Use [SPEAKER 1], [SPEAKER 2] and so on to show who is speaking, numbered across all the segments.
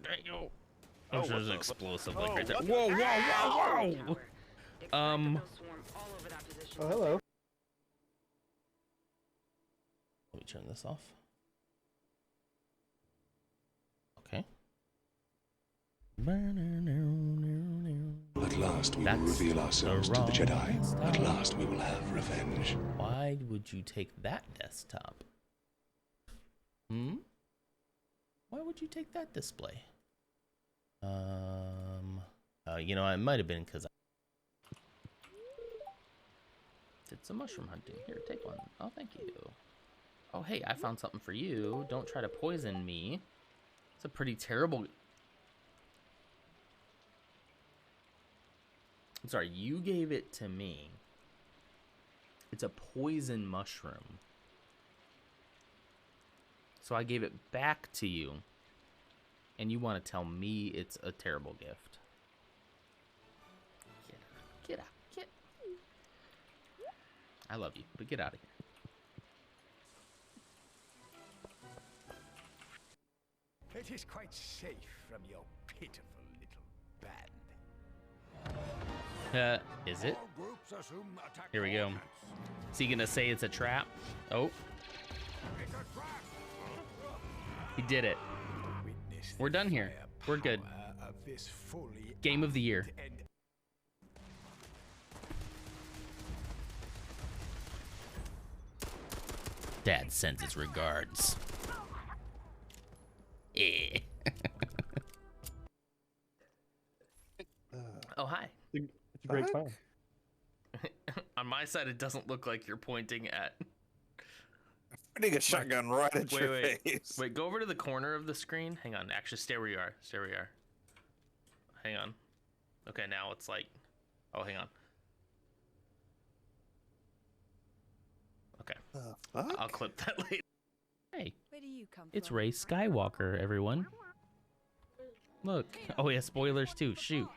[SPEAKER 1] There you go.
[SPEAKER 2] Oh,
[SPEAKER 1] There's an
[SPEAKER 2] what the-
[SPEAKER 1] explosive
[SPEAKER 2] oh,
[SPEAKER 1] like right there.
[SPEAKER 2] what the-
[SPEAKER 1] Whoa, whoa, whoa, whoa!
[SPEAKER 3] Oh, hello.
[SPEAKER 1] Let me turn this off. Okay.
[SPEAKER 4] At last we will
[SPEAKER 1] That's
[SPEAKER 4] reveal ourselves
[SPEAKER 1] the
[SPEAKER 4] to the
[SPEAKER 1] wrong
[SPEAKER 4] Jedi.
[SPEAKER 1] desktop.
[SPEAKER 4] At last we will have revenge.
[SPEAKER 1] Why would you take that desktop? Why would you take that display? You know, it might have been because I did some mushroom hunting. Here, take one. Oh, thank you. Oh, hey, I found something for you. Don't try to poison me. It's a pretty terrible... I'm sorry, you gave it to me. It's a poison mushroom. So I gave it back to you. And you want to tell me it's a terrible gift. Get out. I love you, but get out of here.
[SPEAKER 5] It is quite safe from your pitiful little band.
[SPEAKER 1] Is it?
[SPEAKER 5] All groups assume attack
[SPEAKER 1] Here we go.
[SPEAKER 5] coordinates.
[SPEAKER 1] Is he gonna say it's a trap? Oh,
[SPEAKER 5] It's a trap.
[SPEAKER 1] he did it.
[SPEAKER 5] Witness
[SPEAKER 1] We're
[SPEAKER 5] the
[SPEAKER 1] done here. We're good.
[SPEAKER 5] firepower of this fully
[SPEAKER 1] Game of the year.
[SPEAKER 5] armed and
[SPEAKER 1] Dad sends his regards. Eh. Oh, hi.
[SPEAKER 3] It's a great time.
[SPEAKER 1] On my side, it doesn't look like you're pointing at...
[SPEAKER 2] Pointing a shotgun right at your
[SPEAKER 1] Wait.
[SPEAKER 2] face.
[SPEAKER 1] Wait, go over to the corner of the screen. Hang on. Actually, stay where you are. Stay where you are. Hang on. Okay, now it's like... Oh, hang on. Okay.
[SPEAKER 2] Fuck?
[SPEAKER 1] I'll clip that later. Hey,
[SPEAKER 6] Where do you come
[SPEAKER 1] it's
[SPEAKER 6] from?
[SPEAKER 1] Rey Skywalker, everyone. Look. Oh, yeah, spoilers too. Shoot.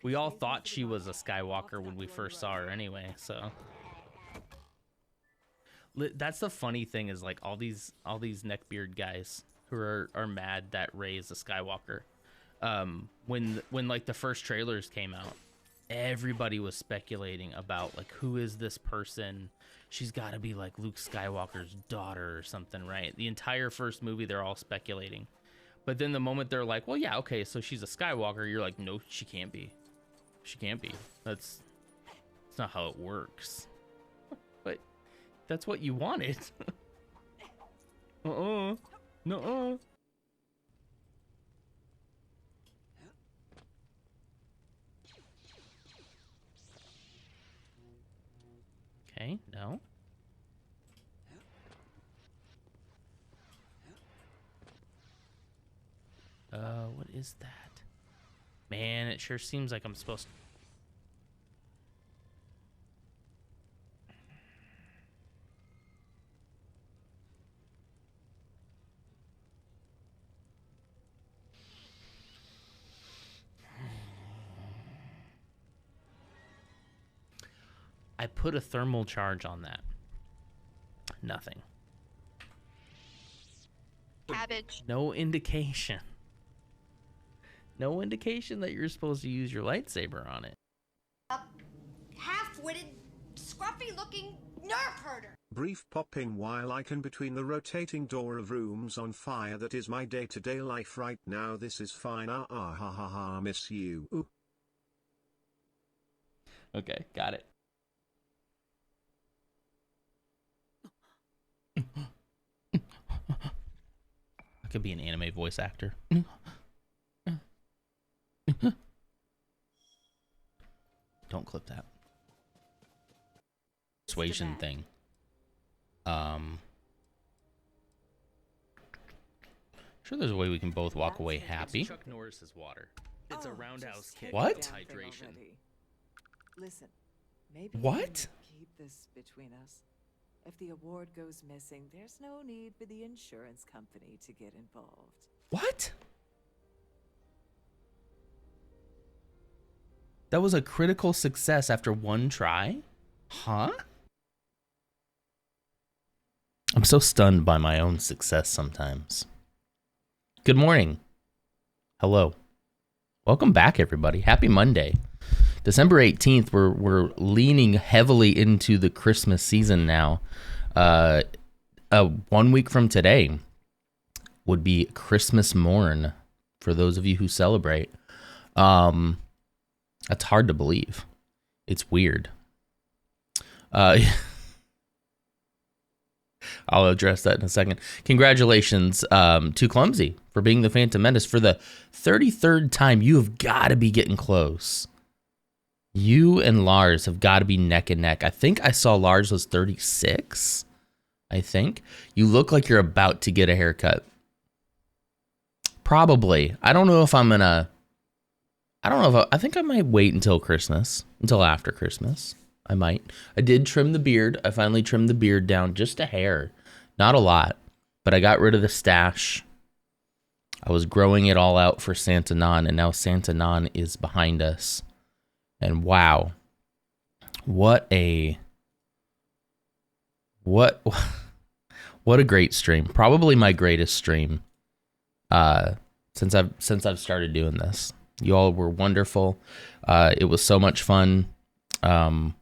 [SPEAKER 1] We all thought she was a Skywalker when we first saw her anyway, so... That's the funny thing is like all these neckbeard guys who are mad that Rey is a Skywalker. When like the first trailers came out, everybody was speculating about like who is this person? She's got to be like Luke Skywalker's daughter or something, right? The entire first movie they're all speculating. But then the moment they're like, "Well, yeah, okay, so she's a Skywalker." You're like, "No, she can't be. She can't be. That's not how it works." But that's what you wanted. No. Okay, no. What is that? Man, it sure seems like I'm supposed to... I put a thermal charge on that. Nothing.
[SPEAKER 6] Cabbage.
[SPEAKER 1] No indication. No indication that you're supposed to use your lightsaber on it.
[SPEAKER 7] Half-witted, scruffy-looking nerf herder.
[SPEAKER 8] Brief pop-in while I can between the rotating door of rooms on fire. That is my day-to-day life right now. This is fine. Ah ha ha ha. Miss you. Ooh.
[SPEAKER 1] Okay, got it. I could be an anime voice actor. Don't clip that. Persuasion thing. Sure, there's a way we can both walk away happy. Chuck Norris's water. It's a roundhouse kick. What? Hydration.
[SPEAKER 9] Listen, maybe
[SPEAKER 1] What?
[SPEAKER 9] we can keep this between us. If the award goes missing, there's no need for the insurance company to get involved.
[SPEAKER 1] What? That was a critical success after one try? Huh? I'm so stunned by my own success sometimes. Good morning. Hello. Welcome back, everybody. Happy Monday. December 18th, we're leaning heavily into the Christmas season now. 1 week from today would be Christmas morn for those of you who celebrate. That's hard to believe. It's weird. I'll address that in a second. Congratulations to Clumsy for being the Phantom Menace for the 33rd time. You have got to be getting close. You and Lars have got to be neck and neck. I think I saw Lars was 36. I think. You look like you're about to get a haircut. Probably. I don't know if I'm gonna... I think I might wait until Christmas. Until after Christmas. I might. I did trim the beard. I finally trimmed the beard down just a hair. Not a lot. But I got rid of the stash. I was growing it all out for Santa Non, and now Santa Non is behind us. And wow. What a great stream. Probably my greatest stream since I've started doing this. You all were wonderful. It was so much fun. I'm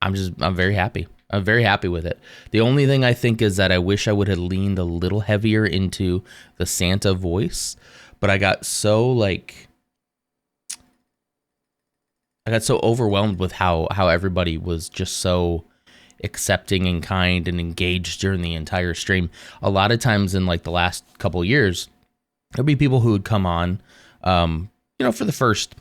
[SPEAKER 1] very happy. I'm very happy with it. The only thing I think is that I wish I would have leaned a little heavier into the Santa voice, but I got so overwhelmed with how everybody was just so accepting and kind and engaged during the entire stream. A lot of times in like the last couple of years, there'd be people who would come on, for the first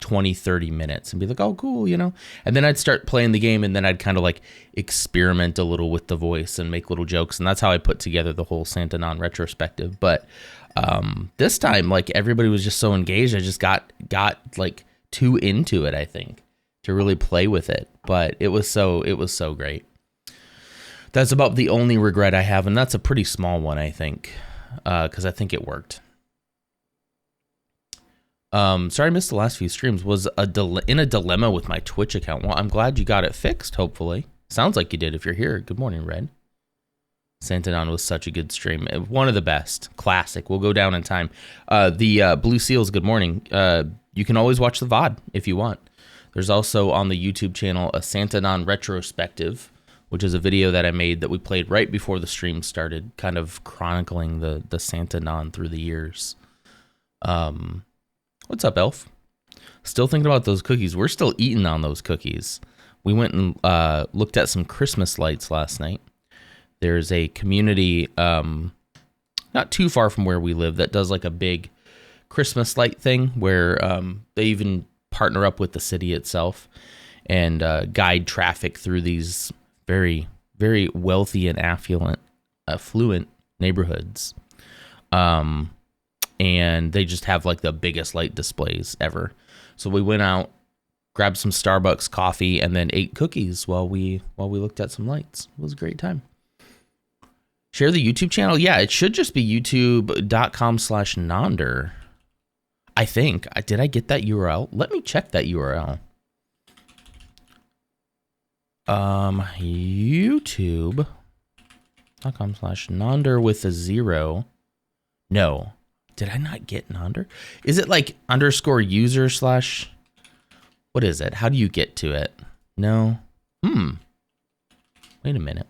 [SPEAKER 1] 20, 30 minutes and be like, oh, cool, and then I'd start playing the game, and then I'd kind of like experiment a little with the voice and make little jokes. And that's how I put together the whole Santa Non retrospective. But this time, like, everybody was just so engaged. I just got like too into it, I think, to really play with it. But it was so great. That's about the only regret I have, and that's a pretty small one, I think, because I think it worked. Sorry I missed the last few streams. Was in a dilemma with my Twitch account. Well, I'm glad you got it fixed, hopefully. Sounds like you did if you're here. Good morning, Red. Santa Non was such a good stream. One of the best. Classic. We'll go down in time. The Blue Seals, good morning. You can always watch the VOD if you want. There's also on the YouTube channel a Santa Non retrospective, which is a video that I made that we played right before the stream started, kind of chronicling the Santa Non through the years. What's up, Elf? Still thinking about those cookies. We're still eating on those cookies. We went and looked at some Christmas lights last night. There's a community not too far from where we live that does like a big Christmas light thing where they even partner up with the city itself and guide traffic through these very, very wealthy and affluent neighborhoods. And they just have like the biggest light displays ever. So we went out, grabbed some Starbucks coffee, and then ate cookies while we looked at some lights. It was a great time. Share the YouTube channel? Yeah, it should just be youtube.com/Nonder. I think. Did I get that URL? Let me check that URL. youtube.com/Nonder with a 0. No. Did I not get Nonder? Is it like _user/ what is it? How do you get to it? No. Wait a minute.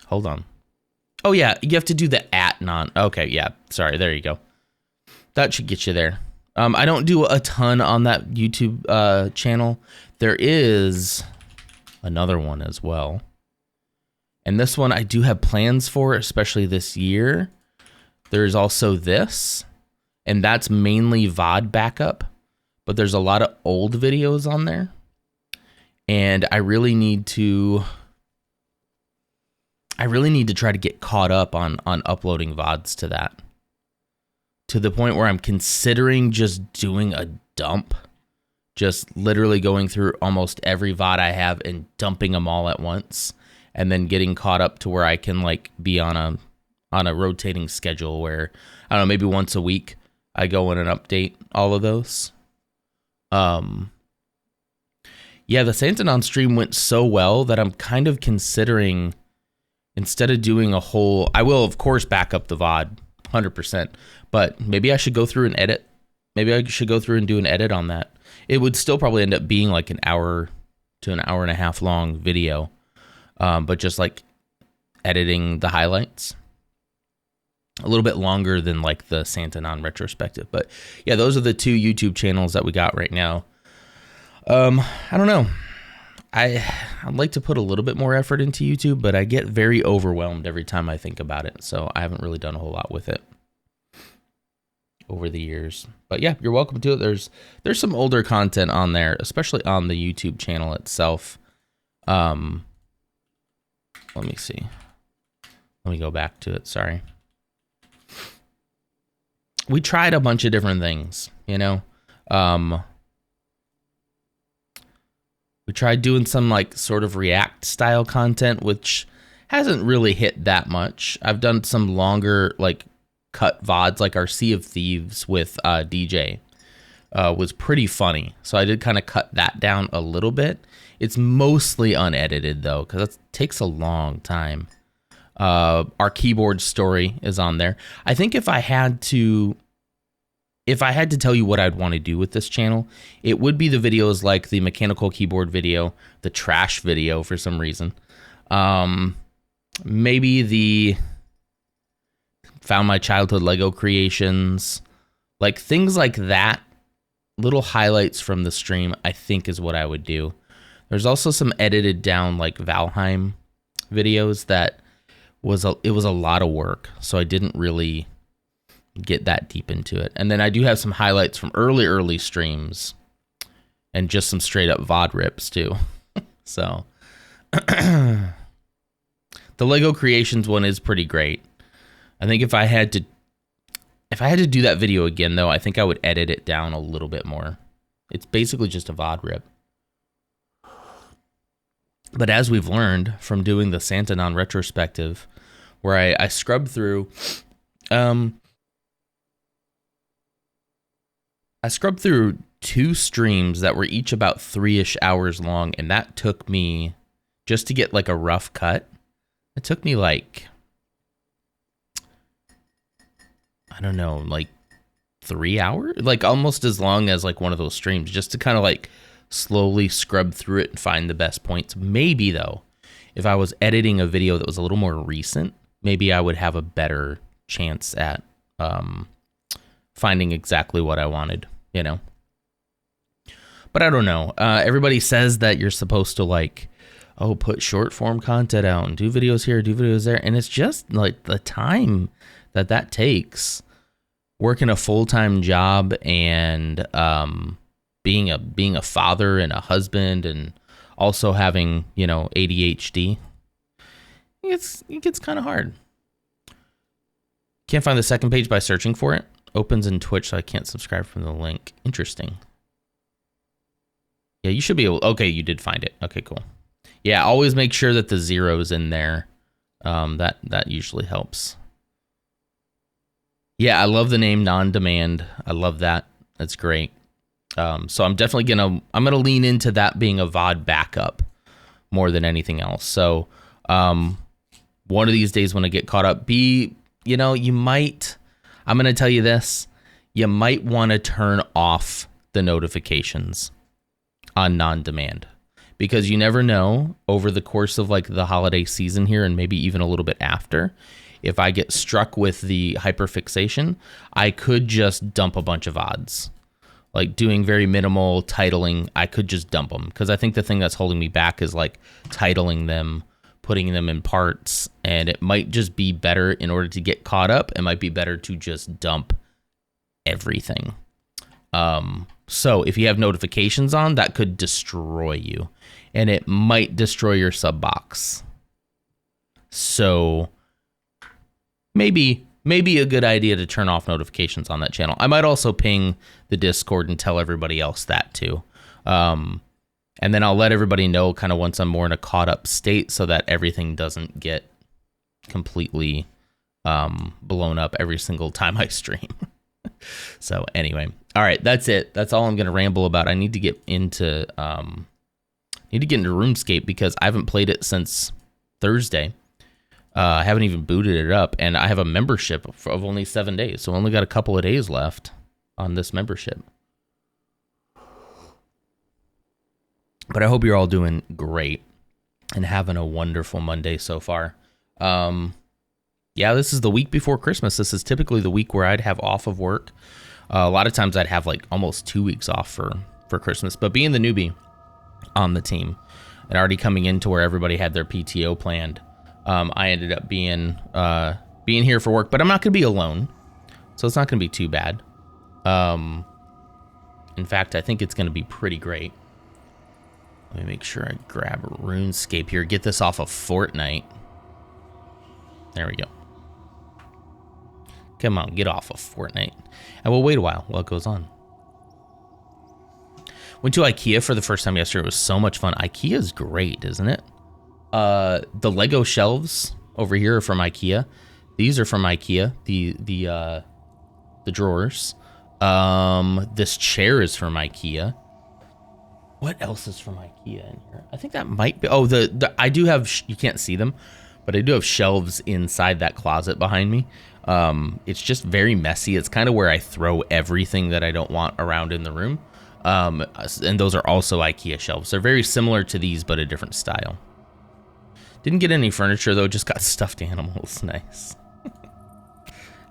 [SPEAKER 1] Hold on. Oh yeah, you have to do the @non. Okay, yeah. Sorry, there you go. That should get you there. I don't do a ton on that YouTube channel. There is another one as well. And this one I do have plans for, especially this year. There's also this, and that's mainly VOD backup, but there's a lot of old videos on there, and I really need to try to get caught up on uploading VODs to that, to the point where I'm considering just doing a dump, just literally going through almost every VOD I have and dumping them all at once, and then getting caught up to where I can like be on a rotating schedule where, I don't know, maybe once a week I go in and update all of those. Yeah, the Santa Non stream went so well that I'm kind of considering instead of doing a whole, I will of course back up the VOD 100%, but maybe I should go through and edit. Maybe I should go through and do an edit on that. It would still probably end up being like an hour to an hour and a half long video, but just like editing the highlights. A little bit longer than like the Santa Non retrospective. But yeah, those are the two YouTube channels that we got right now. I don't know. I'd like to put a little bit more effort into YouTube, but I get very overwhelmed every time I think about it. So I haven't really done a whole lot with it over the years. But yeah, you're welcome to it. There's some older content on there, especially on the YouTube channel itself. Let me see. Let me go back to it. Sorry. We tried a bunch of different things, you know. We tried doing some like sort of React style content, which hasn't really hit that much. I've done some longer like cut VODs, like our Sea of Thieves with DJ was pretty funny. So I did kind of cut that down a little bit. It's mostly unedited though, because it takes a long time. Our keyboard story is on there. I think if I had to tell you what I'd want to do with this channel, it would be the videos like the mechanical keyboard video, the trash video for some reason. Maybe the found my childhood Lego creations, like things like that, little highlights from the stream, I think is what I would do. There's also some edited down like Valheim videos that it was a lot of work, so I didn't really get that deep into it. And then I do have some highlights from early streams and just some straight up VOD rips too. So the Lego Creations one is pretty great. I think if I had to do that video again though, I think I would edit it down a little bit more. It's basically just a VOD rip. But as we've learned from doing the Santa Non retrospective, where I scrubbed through, I scrubbed through 2 streams that were each about 3-ish hours long, and that took me, just to get like a rough cut, it took me like, I don't know, like 3 hours? Like almost as long as like one of those streams, just to kind of like slowly scrub through it and find the best points. Maybe though, if I was editing a video that was a little more recent, maybe I would have a better chance at finding exactly what I wanted, you know. But I don't know. Everybody says that you're supposed to like, oh, put short form content out and do videos here, do videos there, and it's just like the time that takes, working a full-time job and being a father and a husband, and also having, you know, ADHD. It gets kind of hard. Can't find the second page by searching for it. Opens in Twitch, so I can't subscribe from the link. Interesting. Yeah, you should be able. Okay, you did find it. Okay, cool. Yeah, always make sure that the zero's in there. That usually helps. Yeah, I love the name Non-Demand. I love that. That's great. So I'm definitely gonna lean into that being a VOD backup more than anything else. So one of these days when I get caught up, I'm gonna tell you this, you might want to turn off the notifications on Non-Demand, because you never know over the course of like the holiday season here, and maybe even a little bit after, if I get struck with the hyperfixation, I could just dump a bunch of VODs. Like doing very minimal titling, I could just dump them, because I think the thing that's holding me back is like titling them, putting them in parts, and it might just be better in order to get caught up. It might be better to just dump everything. So if you have notifications on, that could destroy you, and it might destroy your sub box. So maybe a good idea to turn off notifications on that channel. I might also ping the Discord and tell everybody else that too. And then I'll let everybody know kind of once I'm more in a caught up state, so that everything doesn't get completely blown up every single time I stream. So anyway, all right, that's it. That's all I'm going to ramble about. I need to get into RuneScape, because I haven't played it since Thursday. I haven't even booted it up, and I have a membership of only 7 days, so I only got a couple of days left on this membership. But I hope you're all doing great and having a wonderful Monday so far. Yeah, this is the week before Christmas. This is typically the week where I'd have off of work. A lot of times I'd have like almost 2 weeks off for Christmas. But being the newbie on the team and already coming into where everybody had their PTO planned, I ended up being here for work. But I'm not going to be alone, so it's not going to be too bad. In fact, I think it's going to be pretty great. Let me make sure I grab RuneScape here. Get this off of Fortnite. There we go. Come on, get off of Fortnite. And we'll wait a while it goes on. Went to IKEA for the first time yesterday. It was so much fun. IKEA is great, isn't it? The Lego shelves over here are from IKEA. These are from IKEA. The drawers. This chair is from IKEA. What else is from IKEA in here? I think that might be. Oh, I do have. You can't see them, but I do have shelves inside that closet behind me. It's just very messy. It's kind of where I throw everything that I don't want around in the room. And those are also IKEA shelves. They're very similar to these, but a different style. Didn't get any furniture though. Just got stuffed animals. Nice.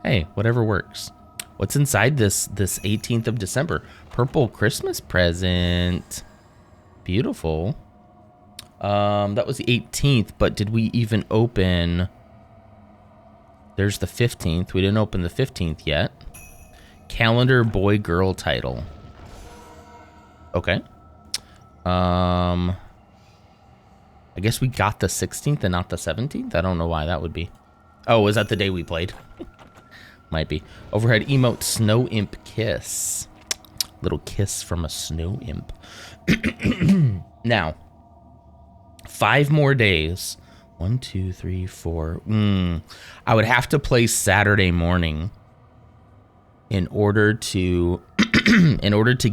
[SPEAKER 1] Hey, whatever works. What's inside this 18th of December? Purple Christmas present. Beautiful. That was the 18th, but did we even open? There's the 15th. We didn't open the 15th yet. Calendar boy girl title. Okay. I guess we got the 16th and not the 17th. I don't know why that would be. Oh, was that the day we played? Might be. Overhead emote snow imp kiss. Little kiss from a snow imp. Now, 5 more days. 1, 2, 3, 4. I would have to play Saturday morning in order to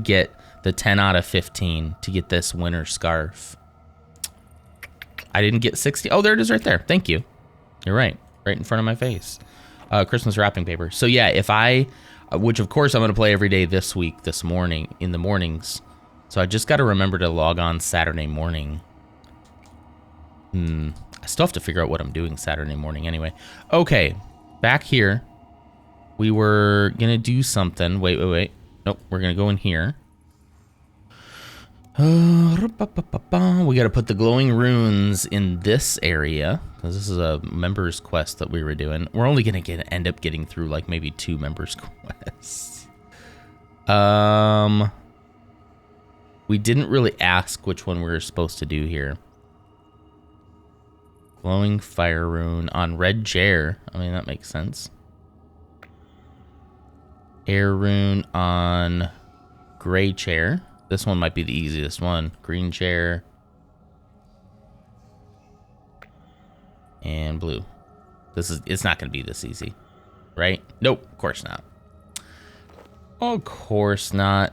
[SPEAKER 1] get the 10 out of 15 to get this winter scarf. I didn't get 60. Oh, there it is right there. Thank you. You're right. Right in front of my face. Christmas wrapping paper. So yeah, if I, which of course I'm going to play every day this week, this morning, in the mornings. So I just got to remember to log on Saturday morning. I still have to figure out what I'm doing Saturday morning anyway. Okay, back here. We were going to do something. Wait. Nope, we're going to go in here. We got to put the glowing runes in this area because this is a members quest that we were doing. We're only going to end up getting through like maybe 2 members quests. We didn't really ask which one we were supposed to do here. Glowing fire rune on red chair. I mean, that makes sense. Air rune on gray chair. This one might be the easiest one. Green chair. And blue. It's not going to be this easy. Right? Nope, of course not. Of course not.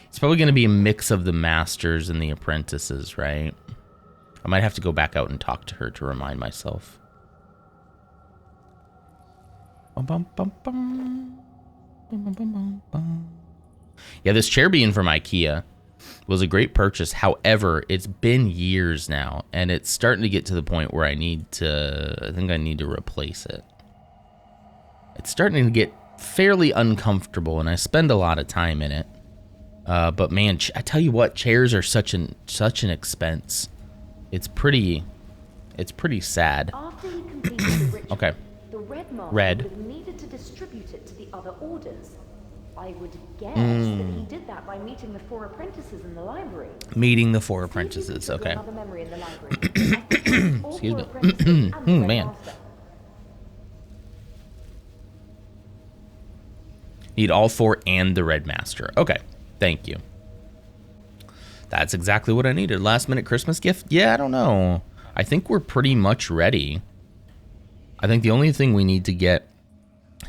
[SPEAKER 1] It's probably going to be a mix of the masters and the apprentices, right? I might have to go back out and talk to her to remind myself. Yeah, this chair being from IKEA was a great purchase. However, it's been years now, and it's starting to get to the point where I think I need to replace it. It's starting to get fairly uncomfortable, and I spend a lot of time in it. But man, I tell you what, chairs are such an expense. It's pretty sad.
[SPEAKER 6] After he completed the ritual,
[SPEAKER 1] Okay.
[SPEAKER 6] the red master
[SPEAKER 1] Red.
[SPEAKER 6] would have needed to distribute it to the other orders. I would guess that he did that by meeting the 4 apprentices in the library.
[SPEAKER 1] Meeting the 4
[SPEAKER 6] See if you
[SPEAKER 1] apprentices.
[SPEAKER 6] can trigger
[SPEAKER 1] Okay.
[SPEAKER 6] another memory in the library. I think all
[SPEAKER 1] Excuse
[SPEAKER 6] 4
[SPEAKER 1] me.
[SPEAKER 6] apprentices and the red
[SPEAKER 1] Man.
[SPEAKER 6] master.
[SPEAKER 1] Need all 4 and the red master. Okay. Thank you. That's exactly what I needed. Last minute Christmas gift? Yeah, I don't know. I think we're pretty much ready. I think the only thing we need to get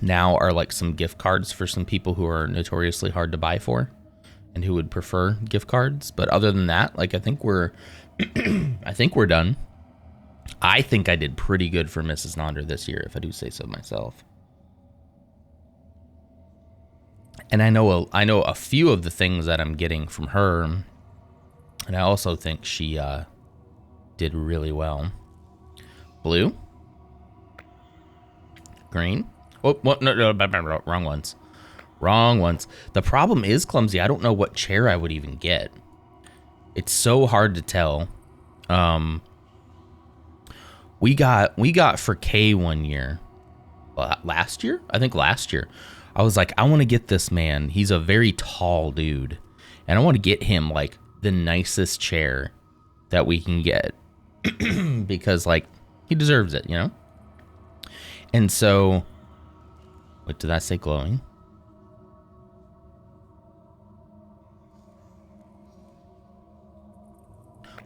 [SPEAKER 1] now are like some gift cards for some people who are notoriously hard to buy for and who would prefer gift cards. But other than that, like I think we're done. I think I did pretty good for Mrs. Nonder this year, if I do say so myself. And I know a few of the things that I'm getting from her, and I also think she did really well. Blue, green. Oh, what? No, wrong ones. Wrong ones. The problem is, Clumsy, I don't know what chair I would even get. It's so hard to tell. We got for K one year. Last year? I think last year. I was like, I want to get this man. He's a very tall dude. And I want to get him, like, the nicest chair that we can get. Because, like, he deserves it, you know? And so... What did I say, glowing?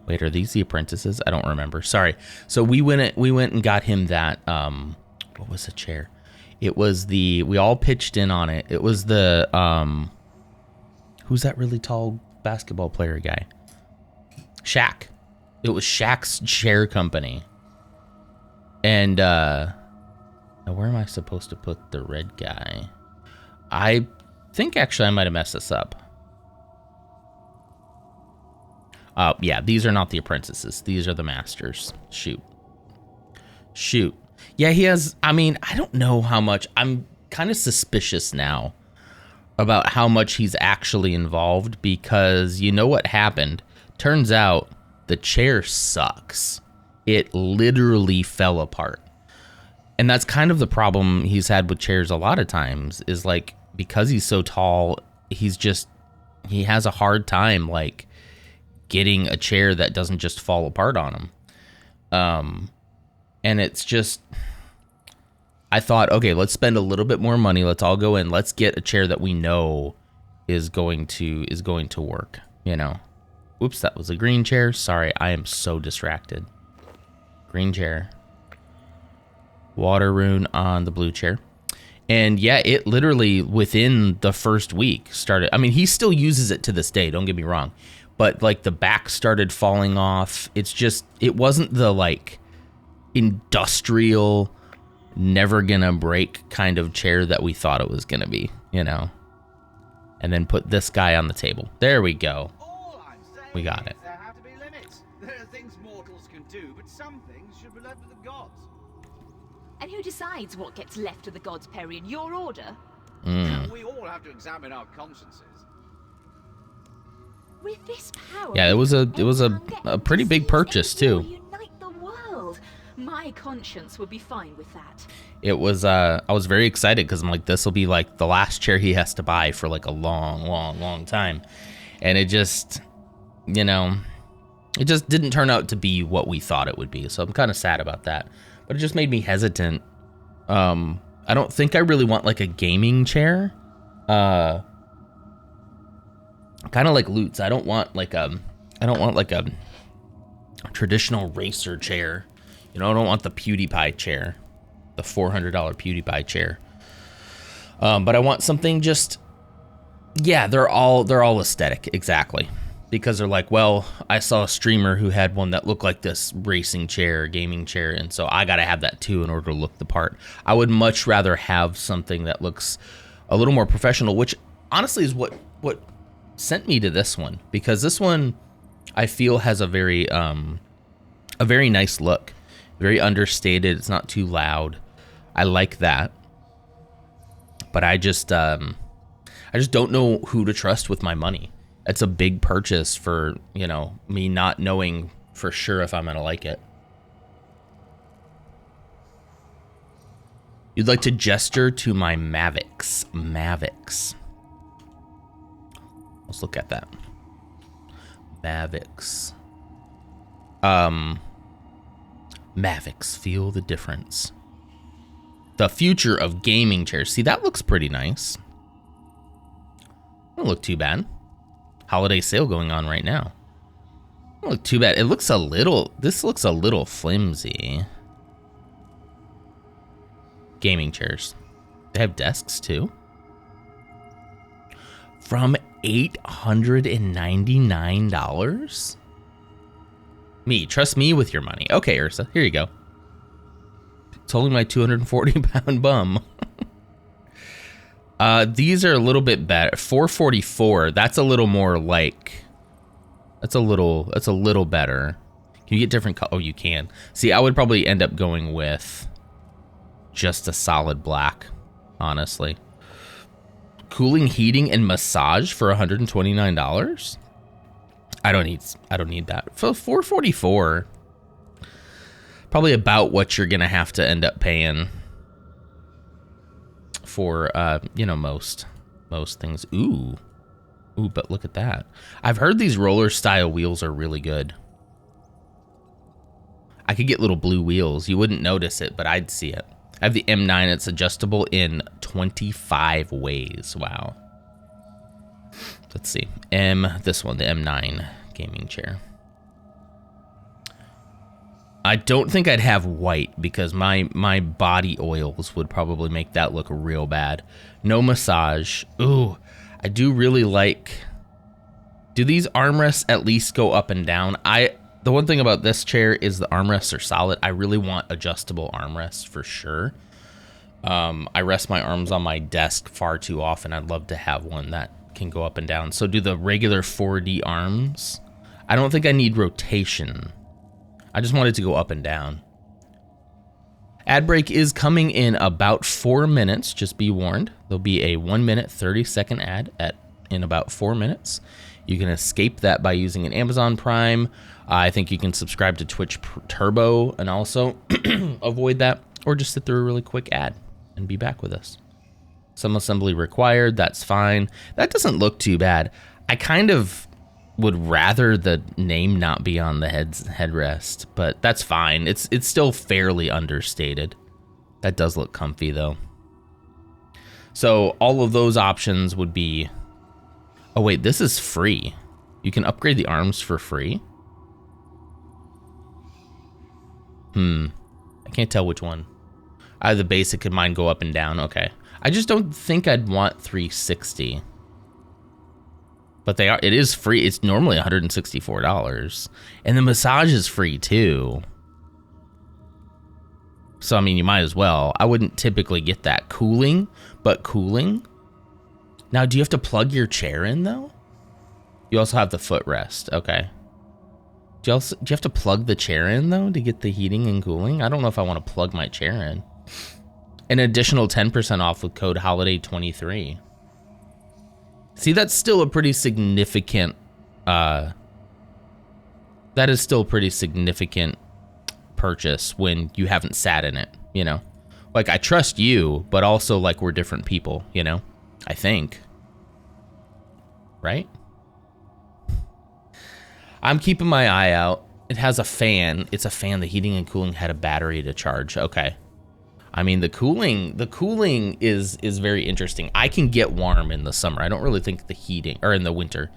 [SPEAKER 1] Wait, are these the apprentices? I don't remember. Sorry. So we went and got him that, what was the chair? It was we all pitched in on it. It was the, who's that really tall basketball player guy? Shaq. It was Shaq's chair company. And, now where am I supposed to put the red guy? I think actually I might have messed this up. Yeah, these are not the apprentices. These are the masters. Shoot. Yeah, he has, I mean, I don't know how much. I'm kind of suspicious now about how much he's actually involved, because you know what happened? Turns out the chair sucks. It literally fell apart. And that's kind of the problem he's had with chairs a lot of times, is like, because he's so tall, he has a hard time, like, getting a chair that doesn't just fall apart on him. And it's just, I thought, okay, let's spend a little bit more money. Let's all go in. Let's get a chair that we know is going to work, you know. Oops, that was a green chair. Sorry, I am so distracted. Green chair. Water rune on the blue chair. And yeah, it literally within the first week started. I mean, he still uses it to this day, don't get me wrong. But like the back started falling off. It's just, it wasn't the like industrial, never gonna break kind of chair that we thought it was gonna be, you know. And then put this guy on the table. There we go. We got it.
[SPEAKER 5] There have to be limits. There are things mortals can do, but some things should be left to the gods.
[SPEAKER 7] And who decides what gets left to the gods, Perry, in your order?
[SPEAKER 5] We all have to examine our consciences.
[SPEAKER 7] With this power,
[SPEAKER 1] Yeah, it was a pretty big purchase too.
[SPEAKER 7] Unite the world. My conscience would be fine with that.
[SPEAKER 1] It was I was very excited because I'm like, this will be like the last chair he has to buy for like a long time. And it just, you know, it just didn't turn out to be what we thought it would be. So I'm kind of sad about that. But it just made me hesitant. I don't think I really want like a gaming chair. Kind of like Lutz. I don't want like a traditional racer chair. You know, I don't want the PewDiePie chair, the $400 PewDiePie chair. But I want something just, yeah, they're all aesthetic, exactly. Because they're like, well, I saw a streamer who had one that looked like this racing chair, gaming chair, and so I gotta have that too in order to look the part. I would much rather have something that looks a little more professional, which honestly is what sent me to this one, because this one I feel has a very nice look, very understated. It's not too loud. I like that, but I just don't know who to trust with my money. It's a big purchase for, you know, me not knowing for sure if I'm gonna like it. You'd like to gesture to my Mavics. Let's look at that. Mavics. Mavics, feel the difference. The future of gaming chairs. See, that looks pretty nice. Don't look too bad. Holiday sale going on right now. Don't look too bad. It looks a little, this looks a little flimsy. Gaming chairs. They have desks too. From $899? Me. Trust me with your money. Okay, Ursa. Here you go. It's only my 240-pound bum. These are a little bit better. 444. That's a little more like. That's a little better. Can you get different color? Oh, you can. See, I would probably end up going with just a solid black, honestly. Cooling, heating, and massage for $129. I don't need that. For 444. Probably about what you're gonna have to end up paying for you know, most things. Ooh, but look at that. I've heard these roller style wheels are really good. I could get little blue wheels. You wouldn't notice it, but I'd see it. I have the M9. It's adjustable in 25 ways. Wow. Let's see. This one, the M9 gaming chair. I don't think I'd have white because my body oils would probably make that look real bad. No massage. Ooh, I do really like. Do these armrests at least go up and down? The one thing about this chair is the armrests are solid. I really want adjustable armrests for sure. I rest my arms on my desk far too often. I'd love to have one that can go up and down. So do the regular 4D arms. I don't think I need rotation. I just want it to go up and down. Ad break is coming in about 4 minutes. Just be warned. There'll be a 1 minute 30-second ad in about 4 minutes. You can escape that by using an Amazon Prime. I think you can subscribe to Twitch Turbo and also avoid that, or just sit through a really quick ad and be back with us. Some assembly required. That's fine. That doesn't look too bad. I kind of would rather the name not be on the headrest, but that's fine. It's still fairly understated. That does look comfy though. So all of those options would be. Oh wait, this is free. You can upgrade the arms for free. I can't tell which one. I have the basic and mine go up and down. Okay. I just don't think I'd want 360. But it is free. It's normally $164. And the massage is free too. So I mean, you might as well. I wouldn't typically get that. Cooling, but cooling. Now, do you have to plug your chair in though? You also have the footrest. Okay. Do you have to plug the chair in though to get the heating and cooling? I don't know if I want to plug my chair in. An additional 10% off with code HOLIDAY23. See, that's still a pretty significant. That is still a pretty significant purchase when you haven't sat in it. You know, like I trust you, but also like we're different people. You know, I think. Right? I'm keeping my eye out. It has a fan. It's a fan. The heating and cooling had a battery to charge. Okay. I mean, the cooling is very interesting. I can get warm in the summer. I don't really think the heating, or in the winter.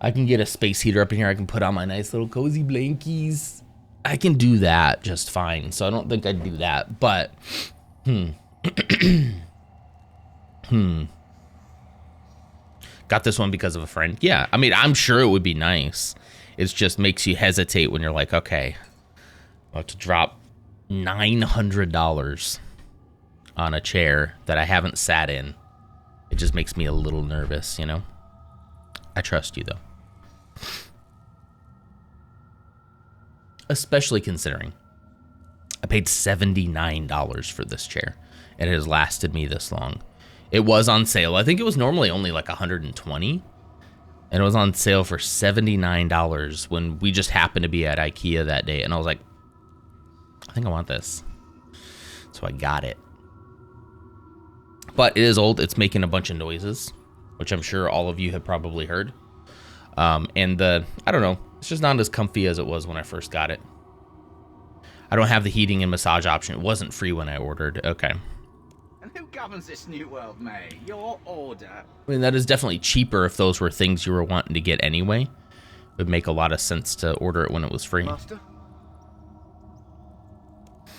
[SPEAKER 1] I can get a space heater up in here. I can put on my nice little cozy blankies. I can do that just fine. So I don't think I'd do that. But, Got this one because of a friend. Yeah, I mean, I'm sure it would be nice. It just makes you hesitate when you're like, okay, I'm about to drop $900 on a chair that I haven't sat in. It just makes me a little nervous, you know? I trust you, though. Especially considering I paid $79 for this chair, and it has lasted me this long. It was on sale. I think it was normally only like $120, and it was on sale for $79 when we just happened to be at IKEA that day, and I was like, I think I want this. So I got it. But it is old. It's making a bunch of noises, which I'm sure all of you have probably heard. And I don't know, it's just not as comfy as it was when I first got it. I don't have the heating and massage option. It wasn't free when I ordered. Okay.
[SPEAKER 5] And who governs this new world, May? Your order.
[SPEAKER 1] I mean, that is definitely cheaper if those were things you were wanting to get anyway. It would make a lot of sense to order it when it was free.
[SPEAKER 4] Master?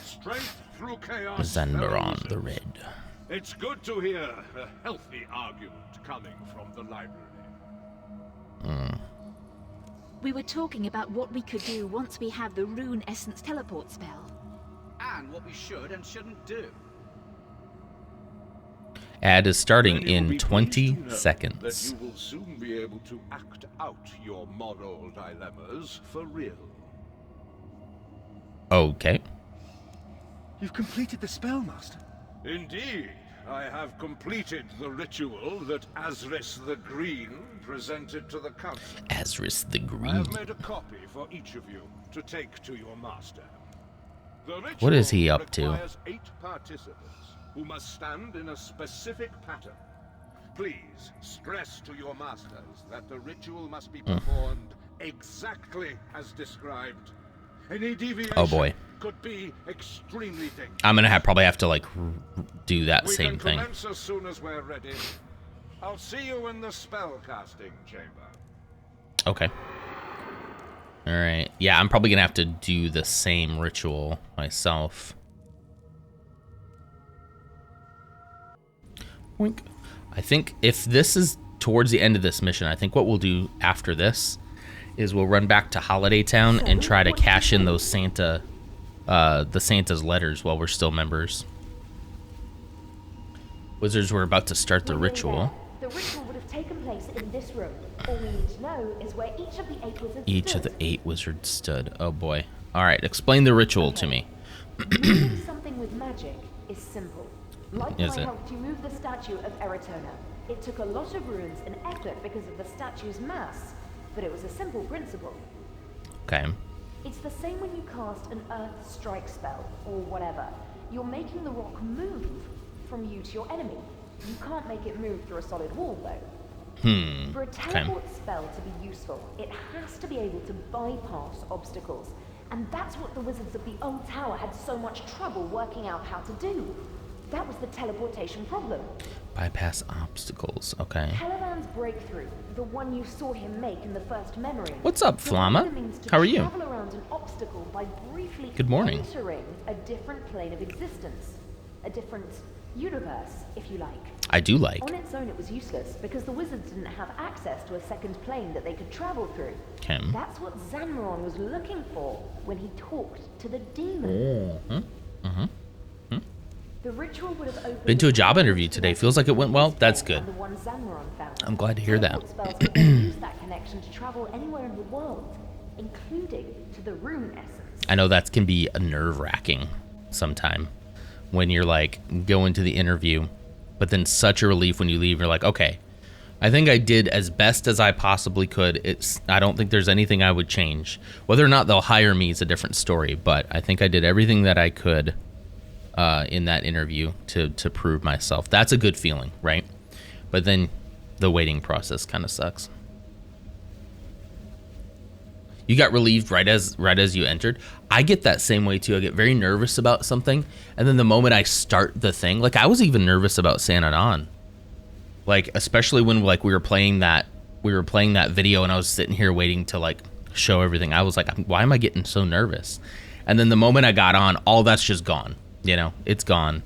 [SPEAKER 4] Strength through chaos.
[SPEAKER 1] Zenbaron the Red.
[SPEAKER 4] It's good to hear a healthy argument coming from the library.
[SPEAKER 7] We were talking about what we could do once we have the rune essence teleport spell.
[SPEAKER 5] And what we should and shouldn't do.
[SPEAKER 1] Ad is starting
[SPEAKER 4] Then you'll
[SPEAKER 1] in
[SPEAKER 4] be
[SPEAKER 1] 20
[SPEAKER 4] pleased to know
[SPEAKER 1] seconds.
[SPEAKER 4] That you will soon be able to act out your moral dilemmas for real.
[SPEAKER 1] Okay.
[SPEAKER 5] You've completed the spell, Master.
[SPEAKER 4] Indeed, I have completed the ritual that Azris the Green presented to the council.
[SPEAKER 1] Azris the
[SPEAKER 4] I
[SPEAKER 1] Green.
[SPEAKER 4] have made a copy for each of you to take to your master. The
[SPEAKER 1] What is he
[SPEAKER 4] ritual
[SPEAKER 1] up to?
[SPEAKER 4] requires 8 participants who must stand in a specific pattern. Please stress to your masters that the ritual must be performed exactly as described. Any deviation
[SPEAKER 1] Oh boy.
[SPEAKER 4] could be extremely dangerous.
[SPEAKER 1] I'm gonna probably have to like do that
[SPEAKER 4] We
[SPEAKER 1] same
[SPEAKER 4] can
[SPEAKER 1] thing.
[SPEAKER 4] commence as soon as we're ready. I'll see you in the spellcasting chamber.
[SPEAKER 1] Okay. All right. Yeah, I'm probably gonna have to do the same ritual myself. Wink. I think if this is towards the end of this mission, I think what we'll do after this is we'll run back to Holiday Town and try to cash in those the Santa's letters while we're still members. Wizards were about to start the
[SPEAKER 6] When you're
[SPEAKER 1] ritual.
[SPEAKER 6] there, the ritual would have taken place in this room. All we need to know is where each of the 8 wizards
[SPEAKER 1] Each of
[SPEAKER 6] stood.
[SPEAKER 1] the 8 wizards stood. Oh boy. All right, explain the ritual to me.
[SPEAKER 6] Moving something with magic is simple. Like when
[SPEAKER 1] Is
[SPEAKER 6] I
[SPEAKER 1] it?
[SPEAKER 6] helped you move the statue of Eritona. It took a lot of runes and effort because of the statue's mass, but it was a simple principle.
[SPEAKER 1] Okay.
[SPEAKER 6] It's the same when you cast an Earth Strike spell, or whatever. You're making the rock move from you to your enemy. You can't make it move through a solid wall, though. For a teleport spell to be useful, it has to be able to bypass obstacles. And that's what the wizards of the old tower had so much trouble working out how to do. That was the teleportation problem.
[SPEAKER 1] Bypass obstacles. Okay.
[SPEAKER 6] Caliban's breakthrough, the one you saw him make in the first memory.
[SPEAKER 1] What's up,
[SPEAKER 6] the one
[SPEAKER 1] Flamma?
[SPEAKER 6] that means to
[SPEAKER 1] How are you?
[SPEAKER 6] travel around an obstacle by briefly
[SPEAKER 1] Good morning.
[SPEAKER 6] entering a different plane of existence. A different universe, if you like.
[SPEAKER 1] I do like.
[SPEAKER 6] On its own, it was useless because the wizards didn't have access to a second plane that they could travel through.
[SPEAKER 1] Okay.
[SPEAKER 6] That's what Zanron was looking for when he talked to the demon. The ritual would have opened
[SPEAKER 1] Been to a job
[SPEAKER 6] the
[SPEAKER 1] interview today. Feels like it went well. That's good.
[SPEAKER 6] and the one Zanron found.
[SPEAKER 1] I'm glad to hear that.
[SPEAKER 6] Teleport spells could then use that connection to travel anywhere in the world, including to the rune essence.
[SPEAKER 1] I know that can be a nerve-wracking sometime when you're like going to the interview, but then such a relief when you leave. You're like, okay, I think I did as best as I possibly could. I don't think there's anything I would change. Whether or not they'll hire me is a different story, but I think I did everything that I could in that interview to prove myself. That's a good feeling, right? But then the waiting process kind of sucks. You got relieved right as you entered. I get that same way too. I get very nervous about something, and then the moment I start the thing, like I was even nervous about Sananon. Like especially when like we were playing that video, and I was sitting here waiting to like show everything. I was like, why am I getting so nervous? And then the moment I got on, all that's just gone. You know, it's gone.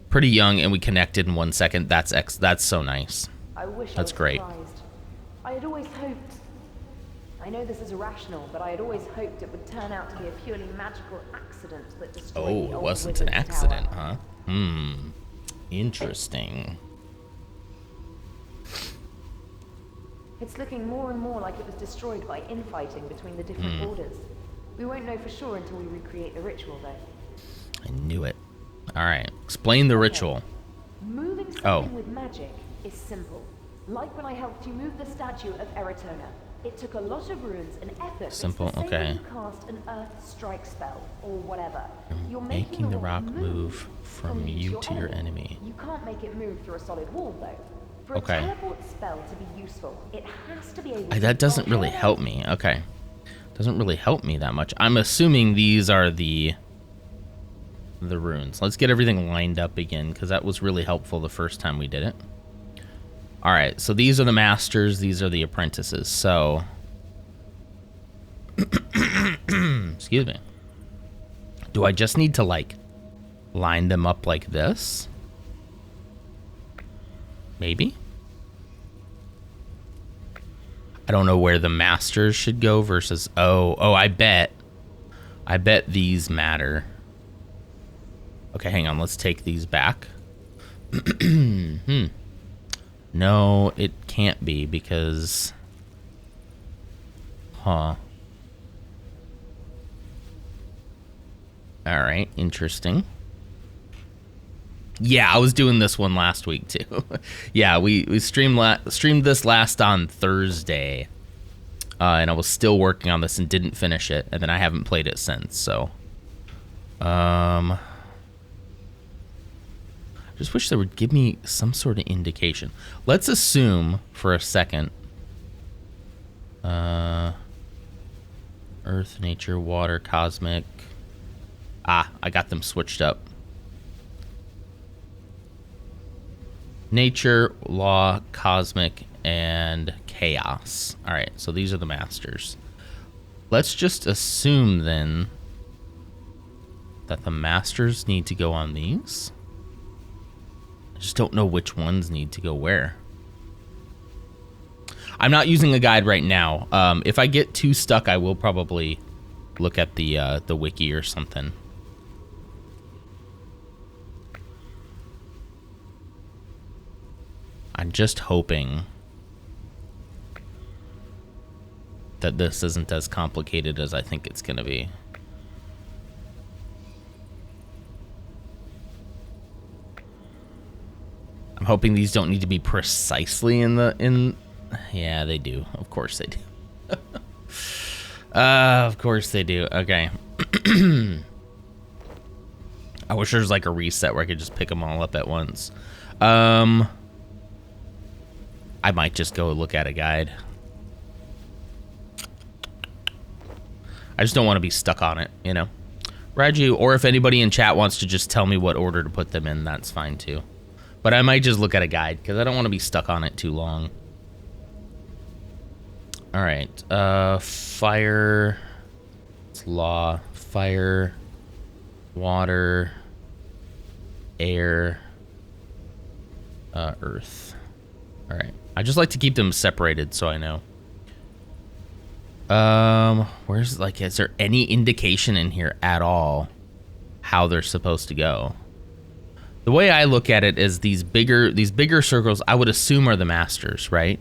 [SPEAKER 1] Pretty young, and we connected in 1 second. That's so nice.
[SPEAKER 6] I wish
[SPEAKER 1] That's
[SPEAKER 6] I was
[SPEAKER 1] great.
[SPEAKER 6] surprised. I had always hoped. I know this is irrational, but I had always hoped it would turn out to be a purely magical accident that destroyed
[SPEAKER 1] Oh,
[SPEAKER 6] the
[SPEAKER 1] it
[SPEAKER 6] old
[SPEAKER 1] wasn't an
[SPEAKER 6] wizard's
[SPEAKER 1] accident,
[SPEAKER 6] tower.
[SPEAKER 1] huh? Interesting.
[SPEAKER 6] It's looking more and more like it was destroyed by infighting between the different orders. We won't know for sure until we recreate the ritual, though.
[SPEAKER 1] I knew it. All right, explain the ritual.
[SPEAKER 6] Moving something with magic is simple. Like when I helped you move the statue of Eritona. It took a lot of runes and effort.
[SPEAKER 1] Simple,
[SPEAKER 6] It's the same
[SPEAKER 1] okay.
[SPEAKER 6] when you cast an Earth Strike spell, or whatever. You're
[SPEAKER 1] Making the rock move from you to your enemy.
[SPEAKER 6] You can't make it move through a solid wall, though. For
[SPEAKER 1] Okay.
[SPEAKER 6] a teleport spell to be useful, it has to be able to...
[SPEAKER 1] That doesn't really help me. Okay. Doesn't really help me that much. I'm assuming these are the runes. Let's get everything lined up again, because that was really helpful the first time we did it. All right, so these are the masters. These are the apprentices. So, excuse me. Do I just need to, like, line them up like this? Maybe? don't know where the masters should go versus... Oh, I bet these matter. Okay, hang on. Let's take these back. No, it can't be because... Huh. Alright, interesting. Yeah, I was doing this one last week too. Yeah, we streamed this last on Thursday. And I was still working on this and didn't finish it. And then I haven't played it since, so... I just wish they would give me some sort of indication. Let's assume for a second. Earth, nature, water, cosmic. Ah, I got them switched up. Nature, law, cosmic, and chaos. All right, so these are the masters. Let's just assume then that the masters need to go on these. I just don't know which ones need to go where. I'm not using a guide right now. If I get too stuck, I will probably look at the wiki or something. I'm just hoping that this isn't as complicated as I think it's gonna be. I'm hoping these don't need to be precisely in yeah, they do. Of course they do. Of course they do. Okay. I wish there was like a reset where I could just pick them all up at once. I might just go look at a guide. I just don't want to be stuck on it, you know? Raju, or if anybody in chat wants to just tell me what order to put them in, that's fine too. But I might just look at a guide because I don't want to be stuck on it too long. All right, fire, it's law, fire, water, air, earth. All right, I just like to keep them separated so I know. Where's, like, is there any indication in here at all how they're supposed to go? The way I look at it is these bigger circles I would assume are the masters, right?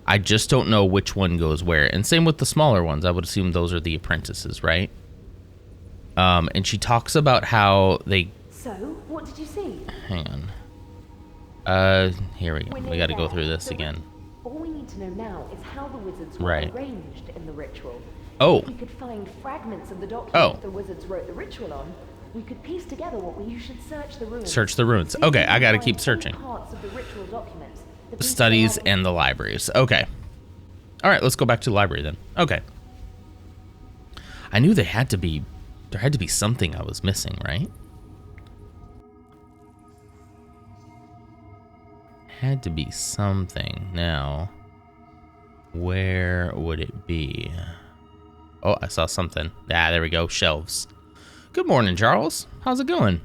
[SPEAKER 1] I just don't know which one goes where. And same with the smaller ones. I would assume those are the apprentices, right? And she talks about how they...
[SPEAKER 6] So, what did you see?
[SPEAKER 1] Hang on. Here we go. We got to go through this again.
[SPEAKER 6] All we need to know now is how the wizards were arranged in the ritual.
[SPEAKER 1] Oh.
[SPEAKER 6] If we could find fragments of the document the wizards wrote the ritual on, we could piece together what you should search the ruins.
[SPEAKER 1] Search the ruins. Okay, I got to keep searching.
[SPEAKER 6] Parts of the ritual documents.
[SPEAKER 1] The studies and the libraries. Okay. All right, let's go back to the library then. Okay. I knew there had to be something I was missing, right? Had to be something. Now, where would it be? Oh, I saw something. Ah, there we go. Shelves. Good morning, Charles. How's it going?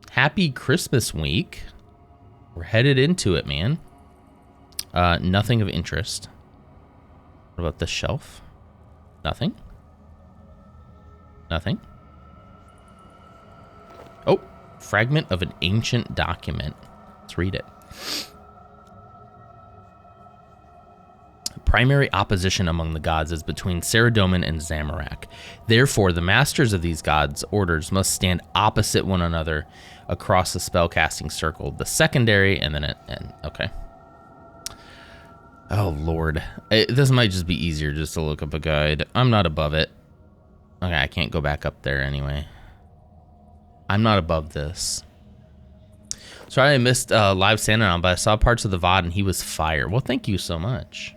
[SPEAKER 1] Happy Christmas week. We're headed into it, man. Nothing of interest. What about this shelf? Nothing. Nothing. Oh, fragment of an ancient document. Let's read it. Primary opposition among the gods is between Saradomin and Zamorak. Therefore, the masters of these gods' orders must stand opposite one another across the spellcasting circle. The secondary, and then it, and okay. Oh, Lord. This might just be easier just to look up a guide. I'm not above it. Okay, I can't go back up there anyway. I'm not above this. Sorry I missed live Sananon, but I saw parts of the VOD and he was fire. Well, thank you so much.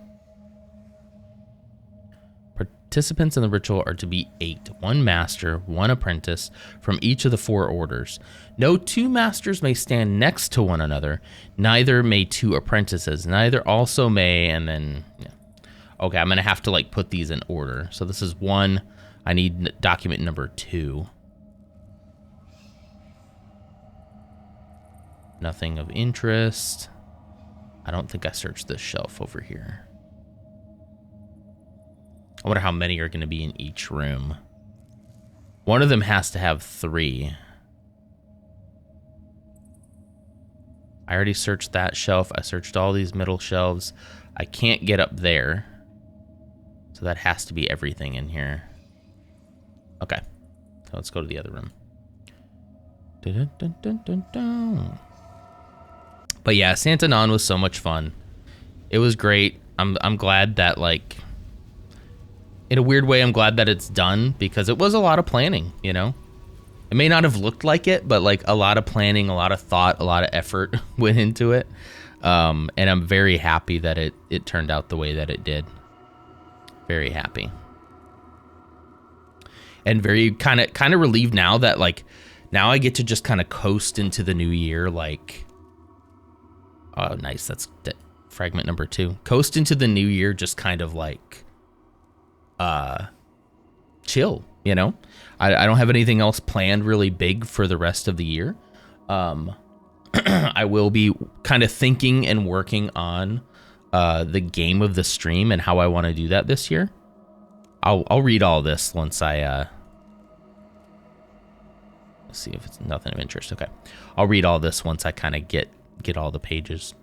[SPEAKER 1] Participants in the ritual are to be 8. 1 master, 1 apprentice from each of the 4 orders. No 2 masters may stand next to one another. Neither may 2 apprentices. Neither also may, and then... Yeah. Okay, I'm going to have to, like, put these in order. So this is 1. I need document number 2. Nothing of interest. I don't think I searched this shelf over here. I wonder how many are going to be in each room. One of them has to have 3. I already searched that shelf. I searched all these middle shelves. I can't get up there. So that has to be everything in here. Okay. So let's go to the other room. Dun, dun, dun, dun, dun. But yeah, Santa Non was so much fun. It was great. I'm glad that, like, in a weird way, I'm glad that it's done, because it was a lot of planning, you know? It may not have looked like it, but like a lot of planning, a lot of thought, a lot of effort went into it. And I'm very happy that it turned out the way that it did. Very happy. And very kind of relieved now that, like, now I get to just kind of coast into the new year. Like, oh, nice. That's fragment number 2. Coast into the new year, just kind of like, chill, you know? I don't have anything else planned really big for the rest of the year. I will be kind of thinking and working on the game of the stream and how I want to do that this year. I'll read all this once I let's see if it's nothing of interest. Okay, I'll read all this once I kind of get all the pages.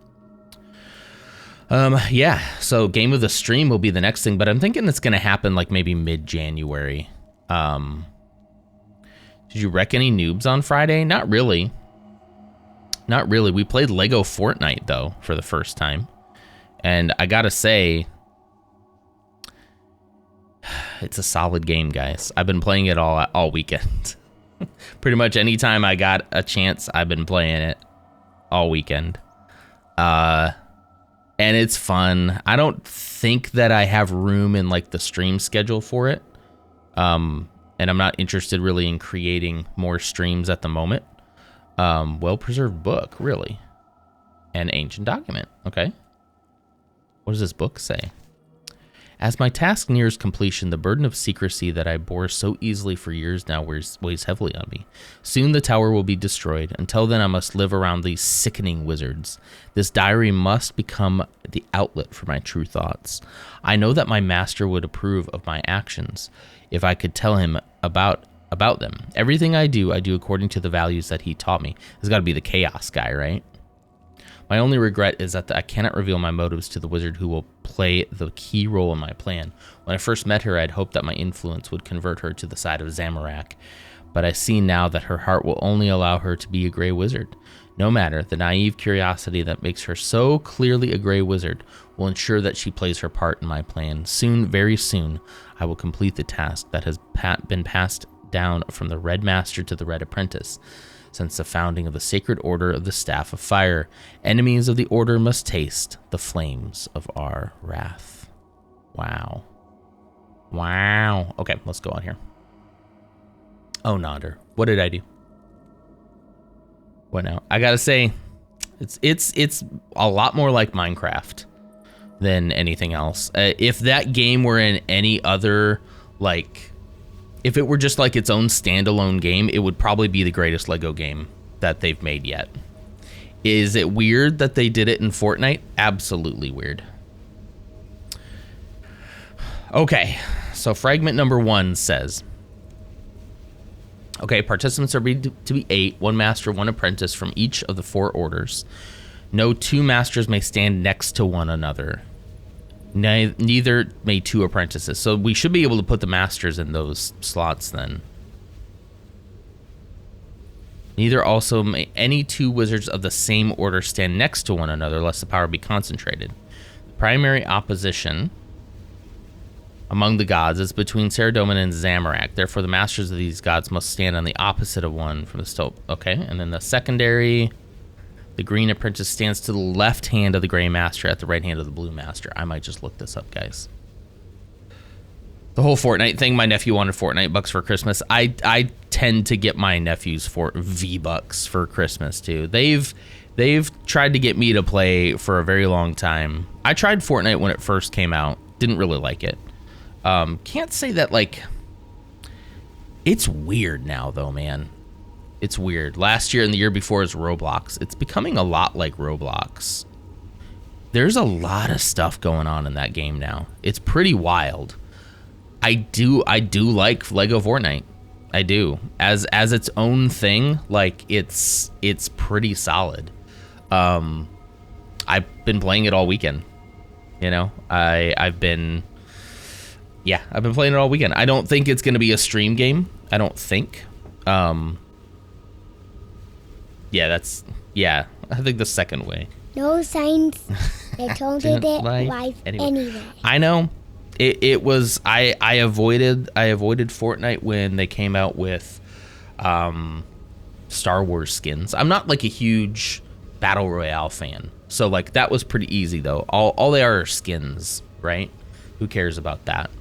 [SPEAKER 1] Yeah, so game of the stream will be the next thing, but I'm thinking it's gonna happen like maybe mid-January. Did you wreck any noobs on Friday? Not really. Not really. We played Lego Fortnite, though, for the first time. And I gotta say, it's a solid game, guys. I've been playing it all weekend. Pretty much anytime I got a chance, I've been playing it all weekend. And it's fun. I don't think that I have room in, like, the stream schedule for it. And I'm not interested really in creating more streams at the moment. Well-preserved book, really. An ancient document, okay. What does this book say? As my task nears completion, the burden of secrecy that I bore so easily for years now weighs heavily on me. Soon the tower will be destroyed. Until then, I must live around these sickening wizards. This diary must become the outlet for my true thoughts. I know that my master would approve of my actions if I could tell him about them. Everything I do according to the values that he taught me. This has got to be the chaos guy, right? My only regret is that I cannot reveal my motives to the wizard who will play the key role in my plan. When I first met her, I had hoped that my influence would convert her to the side of Zamorak, but I see now that her heart will only allow her to be a gray wizard. No matter, the naive curiosity that makes her so clearly a gray wizard will ensure that she plays her part in my plan. Soon, very soon, I will complete the task that has been passed down from the Red Master to the Red Apprentice. Since the founding of the Sacred Order of the Staff of Fire, enemies of the Order must taste the flames of our wrath. Wow. Wow. Okay, let's go on here. Oh, Nonder. What did I do? What now? I gotta say, it's a lot more like Minecraft than anything else. If that game were in any other, like, if it were just like its own standalone game, it would probably be the greatest Lego game that they've made yet. Is it weird that they did it in Fortnite? Absolutely weird. Okay, so fragment number 1 says, okay, participants are to be 8, 1 master, 1 apprentice from each of the 4 orders. No 2 masters may stand next to one another. Neither may 2 apprentices. So we should be able to put the masters in those slots then. Neither also may any 2 wizards of the same order stand next to one another, lest the power be concentrated. The primary opposition among the gods is between Saradomin and Zamorak. Therefore, the masters of these gods must stand on the opposite of one from the stope. Okay, and then the secondary, the green apprentice stands to the left hand of the gray master at the right hand of the blue master. I might just look this up, guys. The whole Fortnite thing, my nephew wanted Fortnite bucks for Christmas. I tend to get my nephews for V-Bucks for Christmas too. They've tried to get me to play for a very long time. I tried Fortnite when it first came out. Didn't really like it. Can't say that, like, it's weird now though, man. It's weird. Last year and the year before is Roblox. It's becoming a lot like Roblox. There's a lot of stuff going on in that game now. It's pretty wild. I do like Lego Fortnite. I do. As its own thing, like it's pretty solid. I've been playing it all weekend. You know, I've been playing it all weekend. I don't think it's gonna be a stream game. I don't think. I think the second way.
[SPEAKER 10] No signs. They told you that life anyway.
[SPEAKER 1] I know. It was I avoided Fortnite when they came out with Star Wars skins. I'm not like a huge Battle Royale fan. So like that was pretty easy though. All they are skins, right? Who cares about that?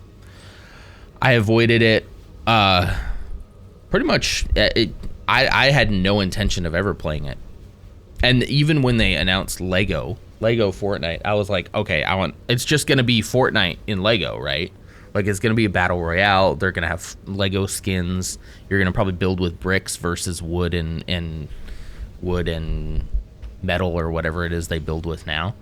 [SPEAKER 1] I avoided it pretty much. I had no intention of ever playing it. And even when they announced Lego Fortnite, I was like, okay, it's just gonna be Fortnite in Lego, right? Like it's gonna be a battle royale. They're gonna have Lego skins. You're gonna probably build with bricks versus wood and metal or whatever it is they build with now.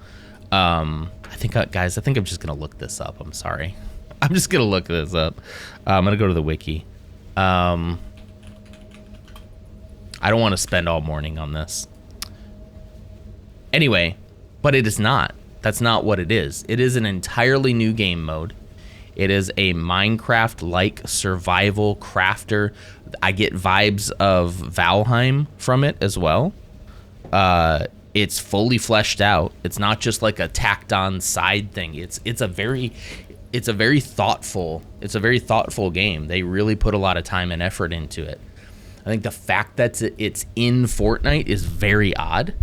[SPEAKER 1] I think I'm just gonna look this up. I'm sorry. I'm just gonna look this up. I'm gonna go to the wiki. I don't want to spend all morning on this. Anyway, but it is not. That's not what it is. It is an entirely new game mode. It is a Minecraft-like survival crafter. I get vibes of Valheim from it as well. It's fully fleshed out. It's not just like a tacked on side thing. It's a very thoughtful game. They really put a lot of time and effort into it. I think the fact that it's in Fortnite is very odd,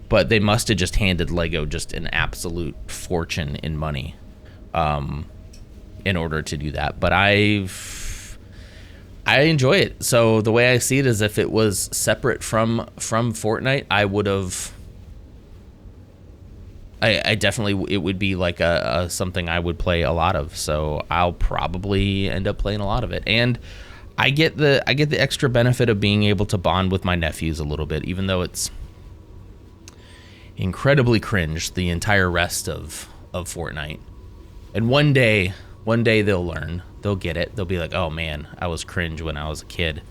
[SPEAKER 1] but they must have just handed Lego just an absolute fortune in money in order to do that. But I enjoy it. So the way I see it is, if it was separate from Fortnite, I would have. I definitely, it would be like a something I would play a lot of. So I'll probably end up playing a lot of it, and I get the extra benefit of being able to bond with my nephews a little bit, even though it's incredibly cringe the entire rest of Fortnite. And one day they'll learn, they'll get it, they'll be like, oh man, I was cringe when I was a kid.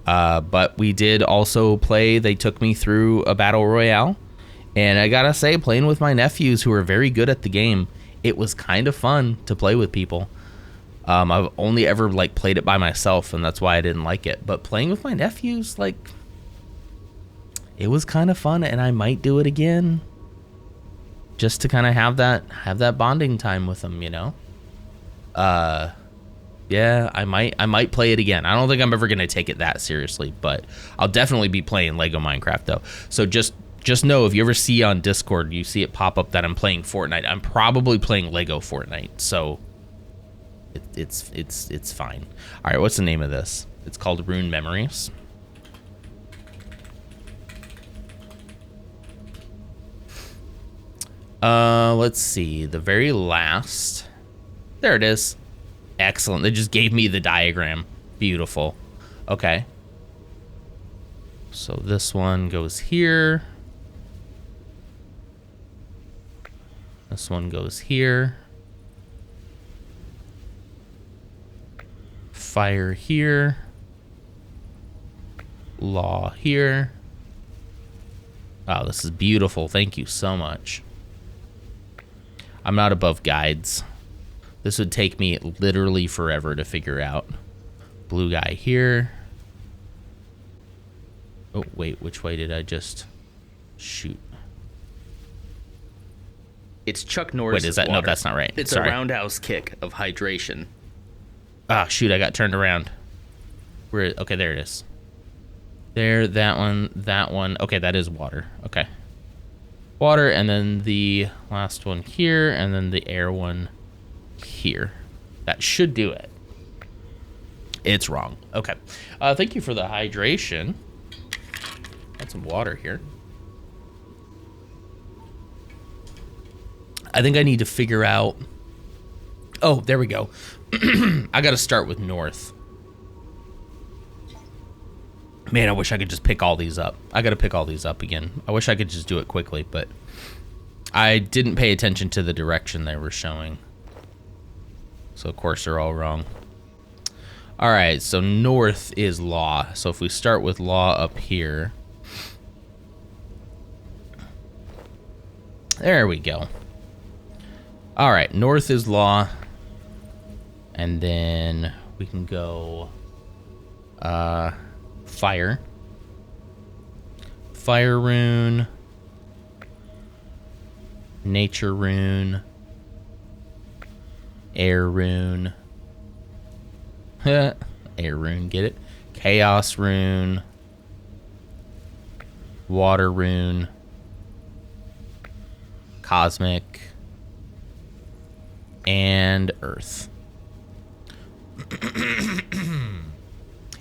[SPEAKER 1] But we did also play, they took me through a battle royale, and I gotta say, playing with my nephews who are very good at the game, it was kind of fun to play with people. I've only ever like played it by myself, and that's why I didn't like it. But playing with my nephews, like, it was kind of fun, and I might do it again, just to kind of have that bonding time with them, you know. Yeah, I might play it again. I don't think I'm ever gonna take it that seriously, but I'll definitely be playing Lego Minecraft though. So just know, if you ever see on Discord, you see it pop up that I'm playing Fortnite, I'm probably playing Lego Fortnite. So it's fine. All right, what's the name of this? It's called Rune Memories. Let's see, the very last, there it is. Excellent. They just gave me the diagram. Beautiful. Okay, so this one goes here, this one goes here, fire here, law here. Wow, this is beautiful. Thank you so much. I'm not above guides. This would take me literally forever to figure out. Blue guy here. Oh, wait, which way did I just shoot? It's Chuck Norris. Wait, is that? Water. No, that's not right. It's Sorry. a roundhouse kick of hydration. Ah, shoot, I got turned around. Where? Okay, there it is. There, that one. Okay, that is water. Okay. Water, and then the last one here, and then the air one here. That should do it. It's wrong. Okay. Thank you for the hydration. Got some water here. I think I need to figure out. Oh, there we go. I got to start with north. Man, I wish I could just pick all these up. I got to pick all these up again. I wish I could just do it quickly, but I didn't pay attention to the direction they were showing. So of course they're all wrong. All right, so north is law. So if we start with law up here. There we go. All right, north is law. And then we can go fire. Fire rune. Nature rune. Air rune. Air rune, get it? Chaos rune. Water rune. Cosmic. And earth.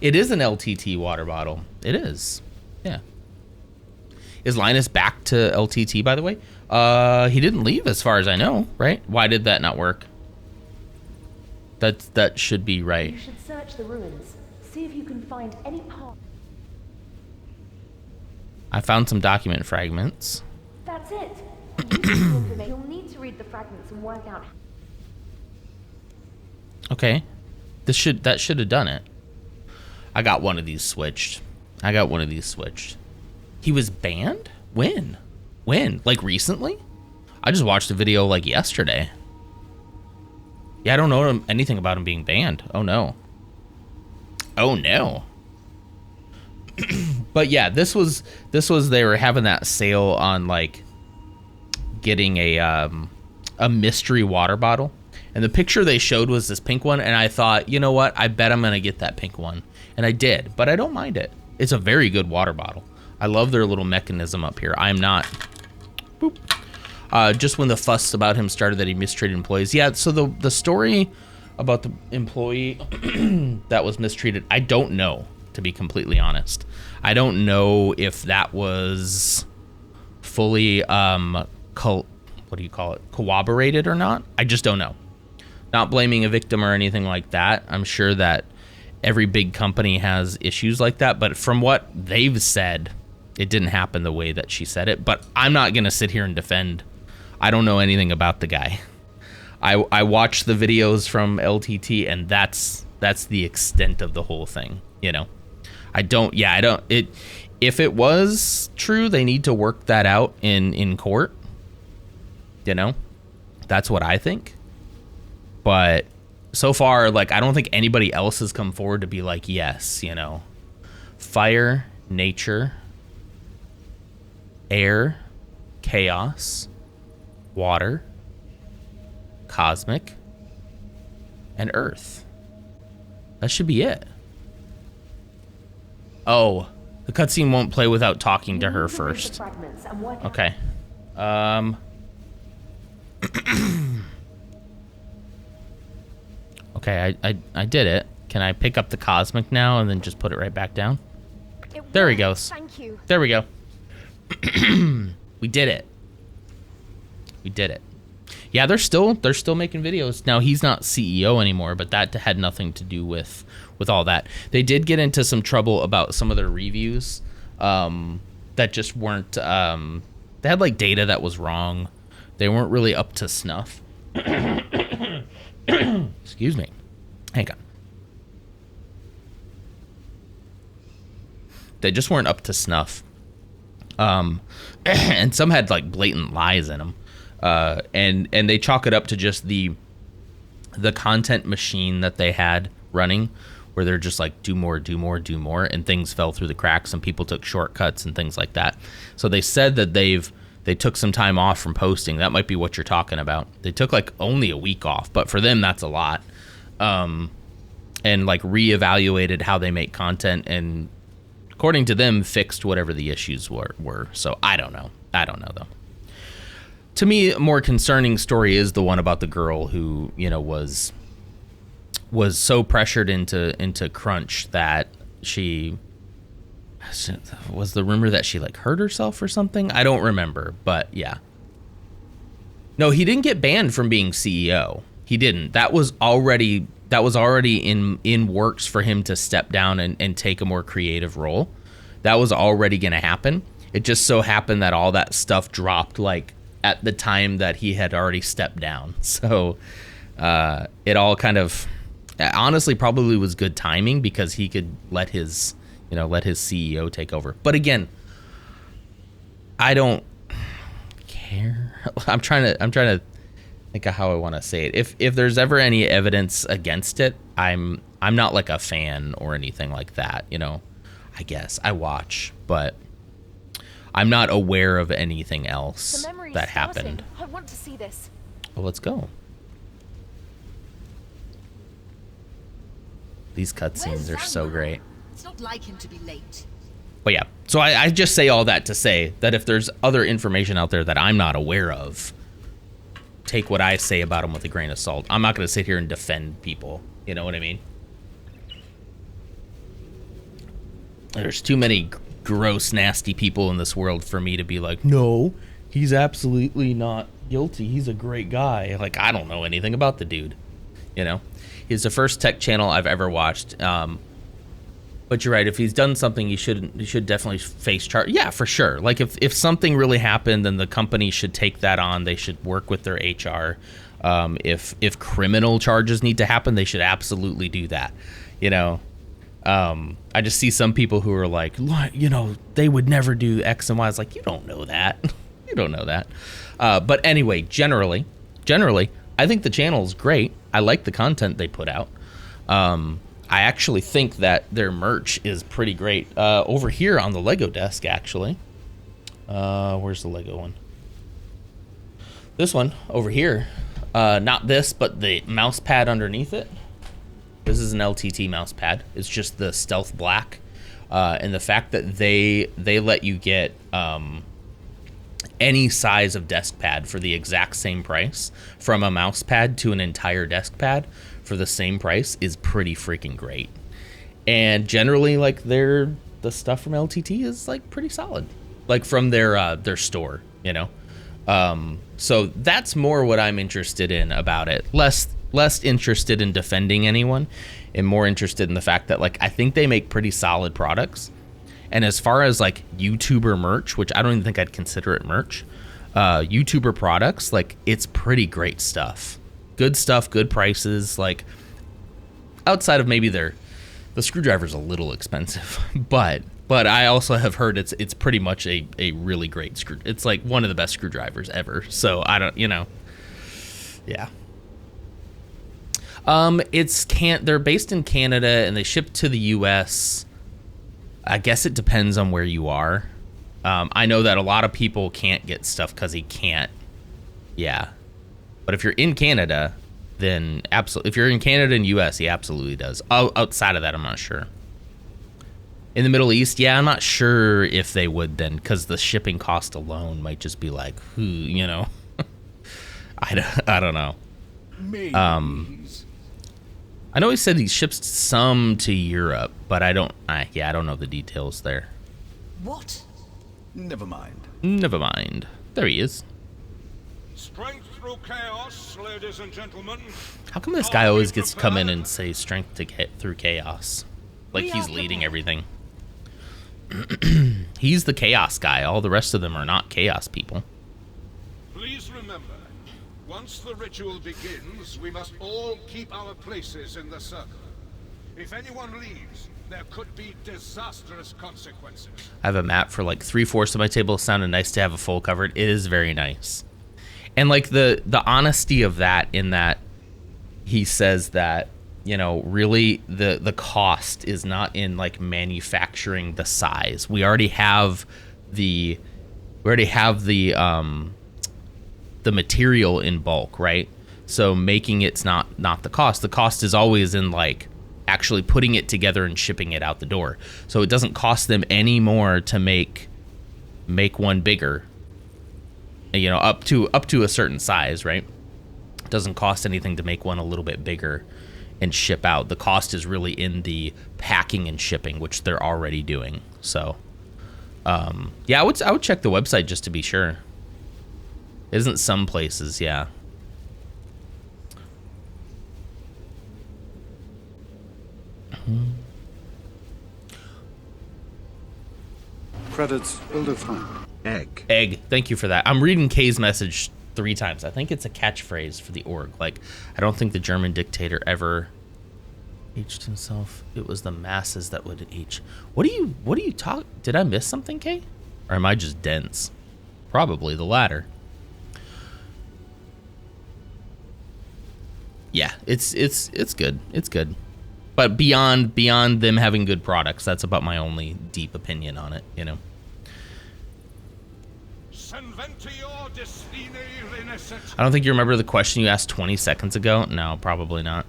[SPEAKER 1] It is an LTT water bottle. It is. Yeah. Is Linus back to LTT, by the way? He didn't leave as far as I know, right? Why did that not work? That should be right.
[SPEAKER 6] You should search the ruins. See if you can find any part.
[SPEAKER 1] I found some document fragments.
[SPEAKER 6] That's it. You'll need to read the fragments and work out.
[SPEAKER 1] Okay. That should have done it. I got one of these switched. He was banned? When? Like recently? I just watched a video like yesterday. Yeah, I don't know anything about him being banned. Oh no. But yeah, this was they were having that sale on like getting a mystery water bottle. And the picture they showed was this pink one, and I thought, you know what? I bet I'm gonna get that pink one. And I did, but I don't mind it. It's a very good water bottle. I love their little mechanism up here. I'm not. Boop. Just when the fuss about him started that he mistreated employees. Yeah, so the story about the employee that was mistreated, I don't know, to be completely honest. I don't know if that was fully corroborated or not. I just don't know. Not blaming a victim or anything like that. I'm sure that every big company has issues like that, but from what they've said, it didn't happen the way that she said it. But I'm not gonna sit here and defend. I don't know anything about the guy. I watched the videos from LTT, and that's the extent of the whole thing, you know. If it was true, they need to work that out in court, you know. That's what I think. But so far, like, I don't think anybody else has come forward to be like, yes, you know. Fire, nature, air, chaos, water, cosmic, and earth. That should be it. Oh, the cutscene won't play without talking to her first. Okay. Okay, I did it. Can I pick up the cosmic now and then just put it right back down? There he goes.
[SPEAKER 6] Thank you.
[SPEAKER 1] There we go. We did it. We did it. Yeah, they're still making videos. Now, he's not CEO anymore, but that had nothing to do with all that. They did get into some trouble about some of their reviews that just weren't they had like data that was wrong. They weren't really up to snuff. Excuse me. Hang on. They just weren't up to snuff. And some had like blatant lies in them. And they chalk it up to just the content machine that they had running, where they're just like, do more, and things fell through the cracks and people took shortcuts and things like that. So they said that they took some time off from posting. That might be what you're talking about. They took like only a week off, but for them that's a lot. And like reevaluated how they make content, and according to them fixed whatever the issues were. So I don't know though. To me, a more concerning story is the one about the girl who, you know, was so pressured into crunch that was the rumor that she like hurt herself or something. I don't remember, but yeah. No, he didn't get banned from being CEO. He didn't. That was already in works for him to step down and take a more creative role. That was already going to happen. It just so happened that all that stuff dropped like at the time that he had already stepped down. So it all kind of, honestly, probably was good timing because he could let his CEO take over. But again, I don't care. I'm trying to think of how I want to say it. If there's ever any evidence against it, I'm not like a fan or anything like that. I guess I watch, but I'm not aware of anything else that happened.
[SPEAKER 6] I want to see this.
[SPEAKER 1] Well, let's go. These cutscenes are so great.
[SPEAKER 7] It's not like him to be late.
[SPEAKER 1] But yeah, so I just say all that to say that if there's other information out there that I'm not aware of, take what I say about him with a grain of salt. I'm not going to sit here and defend people. You know what I mean? There's too many gross, nasty people in this world for me to be like, no, he's absolutely not guilty. He's a great guy. Like, I don't know anything about the dude. He's the first tech channel I've ever watched. But you're right. If he's done something, he should definitely face charge. Yeah, for sure. Like if something really happened, then the company should take that on. They should work with their HR. If criminal charges need to happen, they should absolutely do that. I just see some people who are like, they would never do X and Y. It's like, you don't know that. You don't know that. But anyway, generally, I think the channel is great. I like the content they put out. I actually think that their merch is pretty great. Over here on the Lego desk, actually. Where's the Lego one? This one over here. Not this, but the mouse pad underneath it. This is an LTT mouse pad. It's just the stealth black. And the fact that they let you get any size of desk pad for the exact same price, from a mouse pad to an entire desk pad for the same price, is pretty freaking great. And generally, like, the stuff from LTT is like pretty solid, like from their store, so that's more what I'm interested in about it. Less interested in defending anyone, and more interested in the fact that, like, I think they make pretty solid products. And as far as like YouTuber merch, which I don't even think I'd consider it merch, YouTuber products, like, it's pretty great stuff. Good stuff, good prices. Like, outside of maybe the screwdriver's a little expensive, but I also have heard it's pretty much a really great screw. It's like one of the best screwdrivers ever. So I don't, yeah. They're based in Canada and they ship to the US. I guess it depends on where you are. I know that a lot of people can't get stuff because he can't. Yeah. But if you're in Canada, then absolutely. If you're in Canada and US, he absolutely does. Outside of that, I'm not sure. In the Middle East, yeah, I'm not sure if they would then, because the shipping cost alone might just be like, I don't know. I know he said he ships some to Europe, but I don't know the details there.
[SPEAKER 5] What? Never mind.
[SPEAKER 1] Never mind. There he is.
[SPEAKER 4] Strength through chaos, ladies and gentlemen.
[SPEAKER 1] How come this guy always gets to come in and say strength to get through chaos? Like he's leading everything. He's the chaos guy. All the rest of them are not chaos people.
[SPEAKER 4] Please remember, once the ritual begins, we must all keep our places in the circle. If anyone leaves, there could be disastrous consequences.
[SPEAKER 1] I have a map for like 3/4 of my table. It sounded nice to have a full covered. It is very nice. And like the honesty of that, in that he says that, really the cost is not in like manufacturing the size. We already have the material in bulk, right? So making it's not the cost. The cost is always in like actually putting it together and shipping it out the door. So it doesn't cost them any more to make one bigger, up to a certain size, right? It doesn't cost anything to make one a little bit bigger and ship out. The cost is really in the packing and shipping, which they're already doing. So yeah, I would check the website just to be sure. Isn't some places, yeah.
[SPEAKER 8] Credits, builder fine.
[SPEAKER 1] Egg. Thank you for that. I'm reading Kay's message 3 times. I think it's a catchphrase for the org. Like, I don't think the German dictator ever H'd himself. It was the masses that would H. What do you talk? Did I miss something, Kay? Or am I just dense? Probably the latter. Yeah, it's good. It's good. But beyond them having good products, that's about my only deep opinion on it, you know. I don't think you remember the question you asked 20 seconds ago. No, probably not.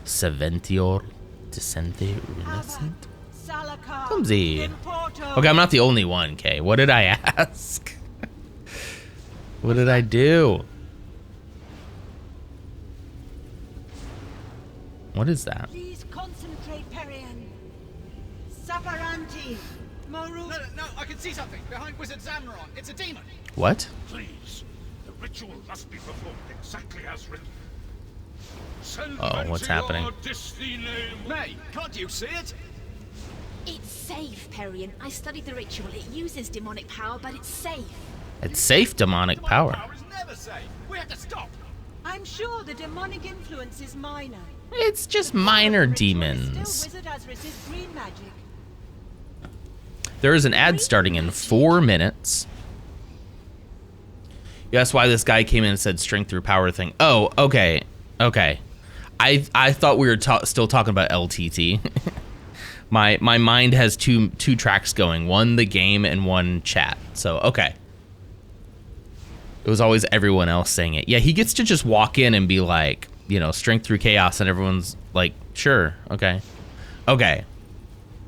[SPEAKER 1] Seventior Descente Renascent? Clumsy. Okay, I'm not the only one, Kay. What did I ask? What did I do? What is that?
[SPEAKER 11] Please concentrate, Perian. Saparanti. Moru. No, I can see something behind Wizard Zamron. It's a demon.
[SPEAKER 1] What?
[SPEAKER 4] Please, the ritual must be performed exactly as written.
[SPEAKER 1] Oh, what's happening?
[SPEAKER 11] May, can't you see it?
[SPEAKER 7] It's safe, Perian. I studied the ritual. It uses demonic power, but it's safe.
[SPEAKER 1] It's safe demonic power.
[SPEAKER 11] It's never safe. We have to stop. I'm sure the demonic influence is minor.
[SPEAKER 1] It's just minor demons.
[SPEAKER 11] Still, Wizard Azris's green magic.
[SPEAKER 1] There is an ad starting in 4 minutes. Yeah, that's why this guy came in and said strength through power thing. Oh, okay. Okay. I thought we were still talking about LTT. my mind has two tracks going. One the game and one chat. So, okay. It was always everyone else saying it. Yeah, he gets to just walk in and be like, you know, strength through chaos, and everyone's like, sure, okay. Okay.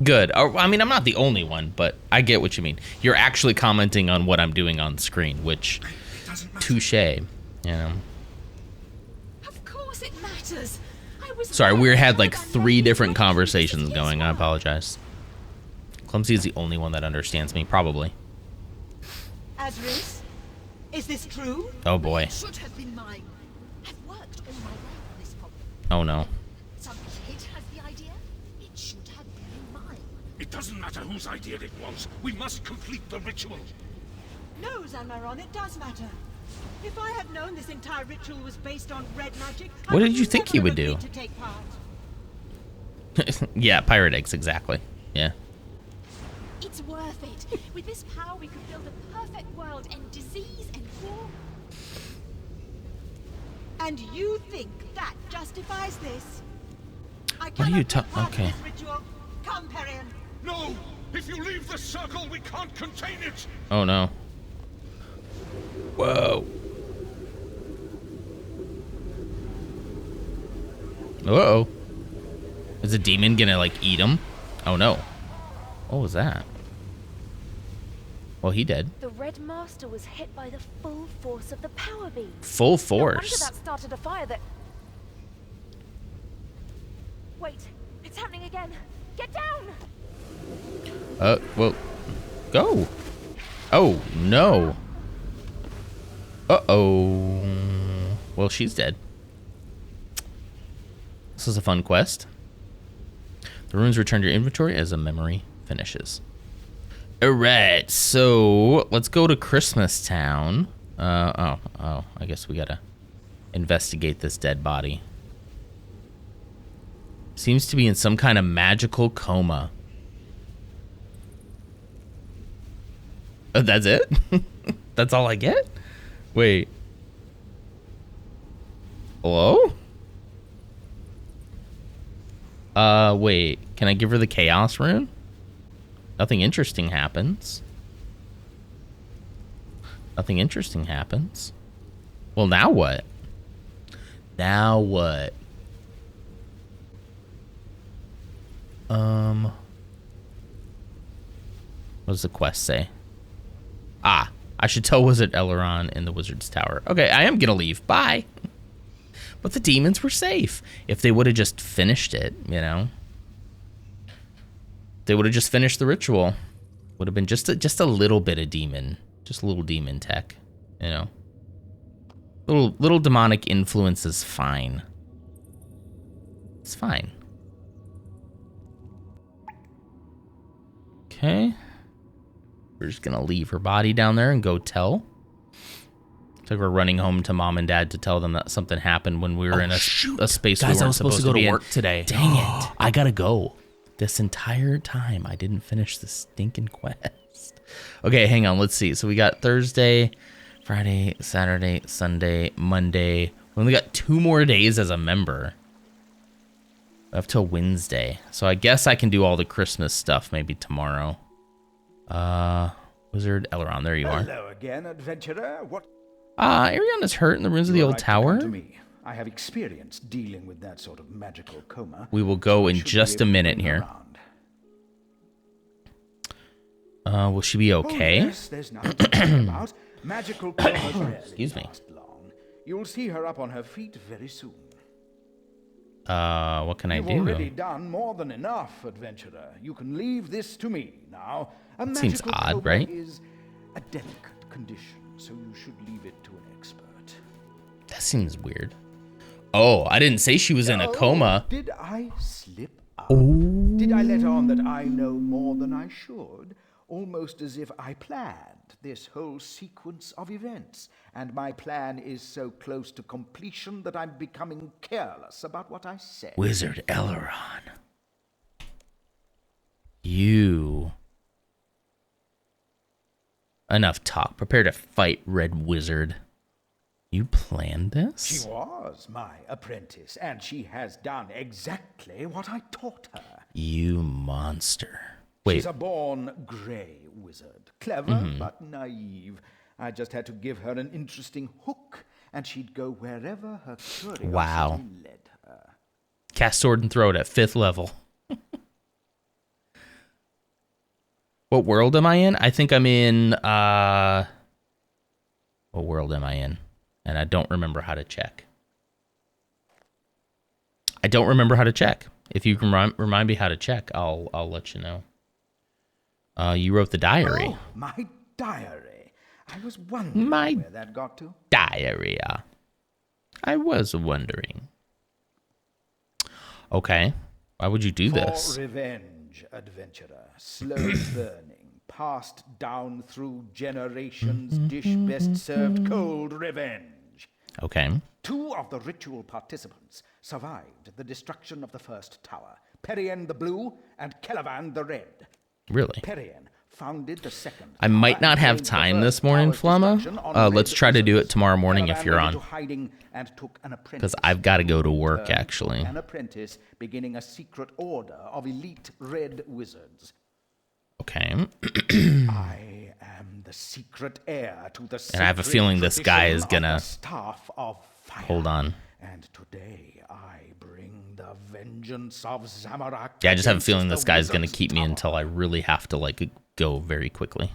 [SPEAKER 1] Good. I mean, I'm not the only one, but I get what you mean. You're actually commenting on what I'm doing on screen, which, touche, you know.
[SPEAKER 7] Of course it matters.
[SPEAKER 1] Sorry, we had like 3 different conversations going. I apologize. Clumsy is the only one that understands me, probably.
[SPEAKER 11] Azris, is this true?
[SPEAKER 1] Oh boy.
[SPEAKER 7] It should have been mine. I've worked all my way on this problem.
[SPEAKER 1] Oh no.
[SPEAKER 7] Some kid has the idea. It should have been mine.
[SPEAKER 4] It doesn't matter whose idea it was. We must complete the ritual.
[SPEAKER 11] No, Zanmaron, it does matter. If I had known this entire ritual was based on red magic,
[SPEAKER 1] what did you think he would do?
[SPEAKER 11] To take part.
[SPEAKER 1] Yeah, pirate eggs, exactly. Yeah.
[SPEAKER 7] It's worth it. With this power, we could build a perfect world, end disease and war.
[SPEAKER 11] And you think that justifies this?
[SPEAKER 1] What are you talking? Okay.
[SPEAKER 11] This ritual. Come, Perian.
[SPEAKER 4] No! If you leave the circle, we can't contain it!
[SPEAKER 1] Oh no. Whoa. Uh-oh. Is the demon gonna, like, eat him? Oh, no. What was that? Well, he did.
[SPEAKER 6] The Red Master was hit by the full force of the power beam.
[SPEAKER 1] Full
[SPEAKER 6] No wonder
[SPEAKER 1] force?
[SPEAKER 6] that started a fire that... Wait, it's happening again. Get down!
[SPEAKER 1] Well, go. Oh, no. Uh-oh. Well, she's dead. This is a fun quest. The runes return to your inventory as a memory finishes. Alright, so let's go to Christmas Town. Oh, I guess we gotta investigate this dead body. Seems to be in some kind of magical coma. Oh, that's it? That's all I get? Wait. Hello? Wait. Can I give her the chaos rune? Nothing interesting happens. Nothing interesting happens. Well, now what? Now what? What does the quest say? Ah, I should tell Wizard Elrond in the Wizard's Tower. Okay, I am gonna leave. Bye. But the demons were safe. If they would have just finished it, you know. They would have just finished the ritual. Would have been just a little bit of demon. Just a little demon tech, you know. Little demonic influence is fine. It's fine. Okay. We're just gonna leave her body down there and go tell like we're running home to mom and dad to tell them that something happened when we were in a space
[SPEAKER 12] Guys,
[SPEAKER 1] we
[SPEAKER 12] I
[SPEAKER 1] weren't
[SPEAKER 12] was supposed to go to work today.
[SPEAKER 1] Dang it! I gotta go. This entire time I didn't finish the stinking quest. Okay, hang on. Let's see. So we got Thursday, Friday, Saturday, Sunday, Monday. We only got 2 more days as a member. Up till Wednesday. So I guess I can do all the Christmas stuff maybe tomorrow. Wizard Elrond, there you are.
[SPEAKER 5] Hello again, adventurer. What?
[SPEAKER 1] Arion is hurt in the ruins of the old tower.
[SPEAKER 5] To me. I have experience dealing with that sort of magical coma.
[SPEAKER 1] We will go in just a minute here. Will she be okay?
[SPEAKER 5] Oh, yes, there's nothing to talk about. Magical comas rarely
[SPEAKER 1] Excuse me.
[SPEAKER 5] last long. You'll see her up on her feet very soon.
[SPEAKER 1] What can I do?
[SPEAKER 5] You've already done more than enough, adventurer. You can leave this to me now. A
[SPEAKER 1] Seems
[SPEAKER 5] magical
[SPEAKER 1] odd,
[SPEAKER 5] coma
[SPEAKER 1] right?
[SPEAKER 5] is a delicate condition, so you should leave it to an expert.
[SPEAKER 1] That seems weird. Oh, I didn't say she was in a coma.
[SPEAKER 5] Did I slip up?
[SPEAKER 1] Oh.
[SPEAKER 5] Did I let on that I know more than I should? Almost as if I planned this whole sequence of events, and my plan is so close to completion that I'm becoming careless about what I say.
[SPEAKER 1] Wizard Elrond. You. Enough talk. Prepare to fight, Red Wizard. You planned this?
[SPEAKER 5] She was my apprentice, and she has done exactly what I taught her.
[SPEAKER 1] You monster. Wait.
[SPEAKER 5] She's a born grey wizard. Clever, but naive. I just had to give her an interesting hook, and she'd go wherever her curiosity led her.
[SPEAKER 1] Cast Sword and Throat at 5th level. What world am I in? I think I'm in, what world am I in? And I don't remember how to check. I don't remember how to check. If you can remind me how to check, I'll let you know. You wrote the diary.
[SPEAKER 5] Oh, my diary. I was wondering where that got to.
[SPEAKER 1] Diary. I was wondering. Okay. Why would you do this?
[SPEAKER 5] For revenge, adventurer. Slow burning, passed down through generations, dish best served cold revenge.
[SPEAKER 1] Okay.
[SPEAKER 5] 2 of the ritual participants survived the destruction of the first tower. Perian the Blue and Celevan the Red.
[SPEAKER 1] Really?
[SPEAKER 5] Perian founded the second.
[SPEAKER 1] I might not have time this morning, Flamma. Let's try to do it tomorrow morning if you're on. Because I've got to go to work, actually.
[SPEAKER 5] An apprentice beginning a secret order of elite red wizards.
[SPEAKER 1] Okay.
[SPEAKER 5] I am the secret heir to the
[SPEAKER 1] and I have a feeling this guy is gonna hold on.
[SPEAKER 5] And today I bring the vengeance of Zamorak.
[SPEAKER 1] Yeah, I just have a feeling this guy's gonna keep me until I really have to like go very quickly.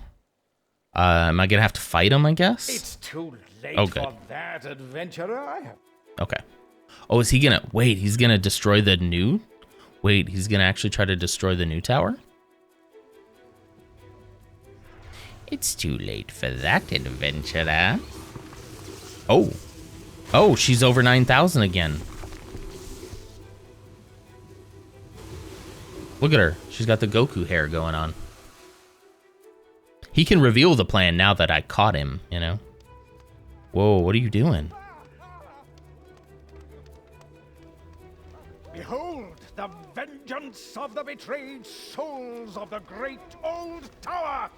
[SPEAKER 1] Am I gonna have to fight him? I guess.
[SPEAKER 5] It's too late
[SPEAKER 1] good.
[SPEAKER 5] for that, adventurer. I have.
[SPEAKER 1] Okay. Oh, is he gonna wait? He's gonna destroy the new. Wait, he's gonna actually try to destroy the new tower. It's too late for that, adventurer. Oh. Oh, she's over 9,000 again. Look at her. She's got the Goku hair going on. He can reveal the plan now that I caught him, you know? Whoa, what are you doing?
[SPEAKER 5] Behold the vengeance of the betrayed souls of the great old tower!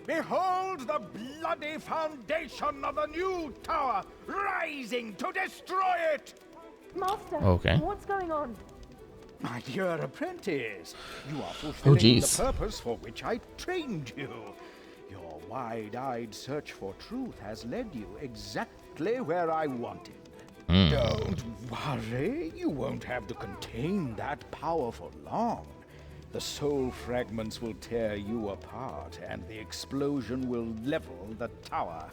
[SPEAKER 5] Behold the bloody foundation of the new tower, rising to destroy it!
[SPEAKER 6] Master,
[SPEAKER 1] okay.
[SPEAKER 6] What's going on?
[SPEAKER 5] My dear apprentice, you are fulfilling the purpose for which I trained you. Your wide-eyed search for truth has led you exactly where I wanted. Don't worry, you won't have to contain that power for long. The soul fragments will tear you apart, and the explosion will level the tower.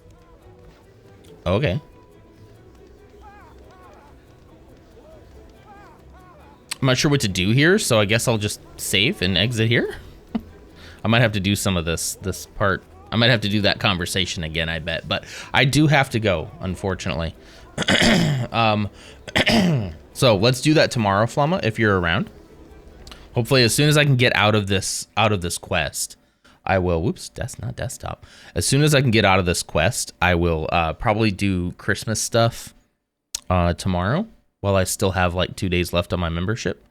[SPEAKER 1] Okay. I'm not sure what to do here, so I guess I'll just save and exit here. I might have to do some of this part. I might have to do that conversation again, I bet. But I do have to go, unfortunately. So let's do that tomorrow, Flamma, if you're around. Hopefully, as soon as I can get out of this quest, I will, whoops, that's not desktop. As soon as I can get out of this quest, I will probably do Christmas stuff tomorrow while I still have like 2 days left on my membership.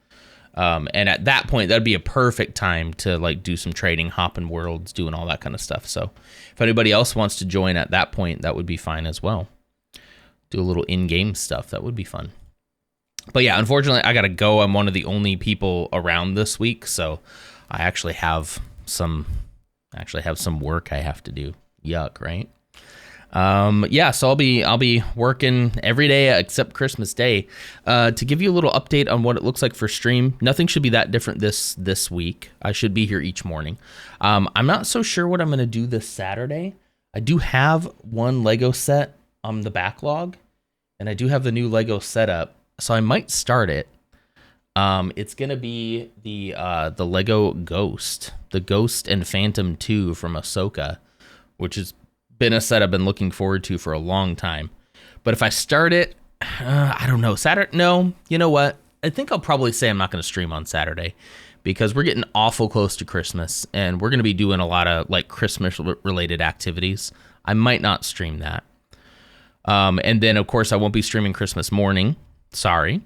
[SPEAKER 1] And at that point, that'd be a perfect time to like do some trading, hopping worlds, doing all that kind of stuff. So if anybody else wants to join at that point, that would be fine as well. Do a little in-game stuff. That would be fun. But yeah, unfortunately, I got to go. I'm one of the only people around this week. So I actually have some work I have to do. Yuck, right? Yeah, so I'll be working every day except Christmas Day. To give you a little update on what it looks like for stream, nothing should be that different this week. I should be here each morning. I'm not so sure what I'm going to do this Saturday. I do have one Lego set on the backlog, and I do have the new Lego setup, so I might start it. It's going to be the Lego Ghost, the Ghost and Phantom 2 from Ahsoka, which has been a set I've been looking forward to for a long time. But if I start it, I don't know. Saturday? No, you know what? I think I'll probably say I'm not going to stream on Saturday because we're getting awful close to Christmas and we're going to be doing a lot of like Christmas related activities. I might not stream that. And then of course I won't be streaming Christmas morning. Sorry.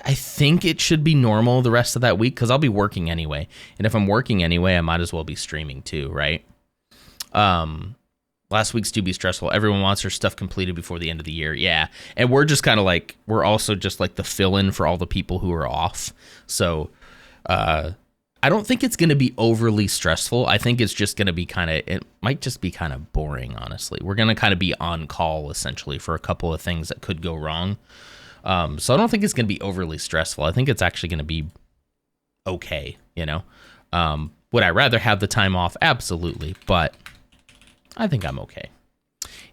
[SPEAKER 1] I think it should be normal the rest of that week because I'll be working anyway. And if I'm working anyway, I might as well be streaming too, right? Last week's do be stressful. Everyone wants their stuff completed before the end of the year. Yeah. And we're just kind of like, we're also just like the fill-in for all the people who are off. So I don't think it's going to be overly stressful. I think it's just going to be it might just be kind of boring, honestly. We're going to kind of be on call essentially for a couple of things that could go wrong. So I don't think it's going to be overly stressful. I think it's actually going to be okay, you know. Would I rather have the time off? Absolutely, but I think I'm okay.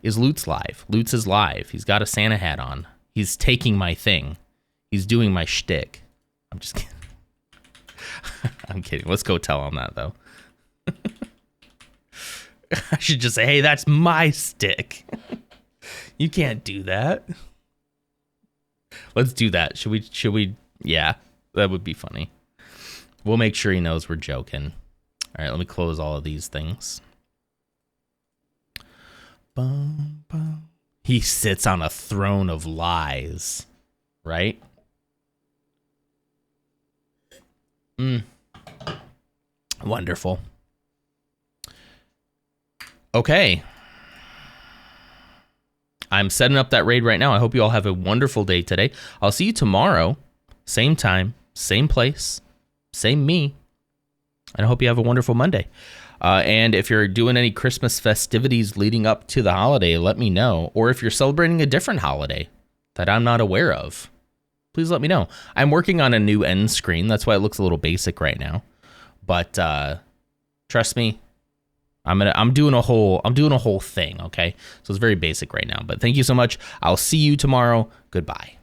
[SPEAKER 1] Is Lutz live? Lutz is live. He's got a Santa hat on. He's taking my thing. He's doing my shtick. I'm just kidding. I'm kidding. Let's go tell him that, though. I should just say, hey, that's my stick. You can't do that. Let's do that. Should we? Yeah, that would be funny. We'll make sure he knows we're joking. All right, let me close all of these things. Bum, bum. He sits on a throne of lies, right? Wonderful. Okay. I'm setting up that raid right now. I hope you all have a wonderful day today. I'll see you tomorrow. Same time, same place, same me. And I hope you have a wonderful Monday. And if you're doing any Christmas festivities leading up to the holiday, let me know. Or if you're celebrating a different holiday that I'm not aware of, please let me know. I'm working on a new end screen. That's why it looks a little basic right now. But trust me, I'm doing a whole thing, okay? So it's very basic right now. But thank you so much. I'll see you tomorrow. Goodbye.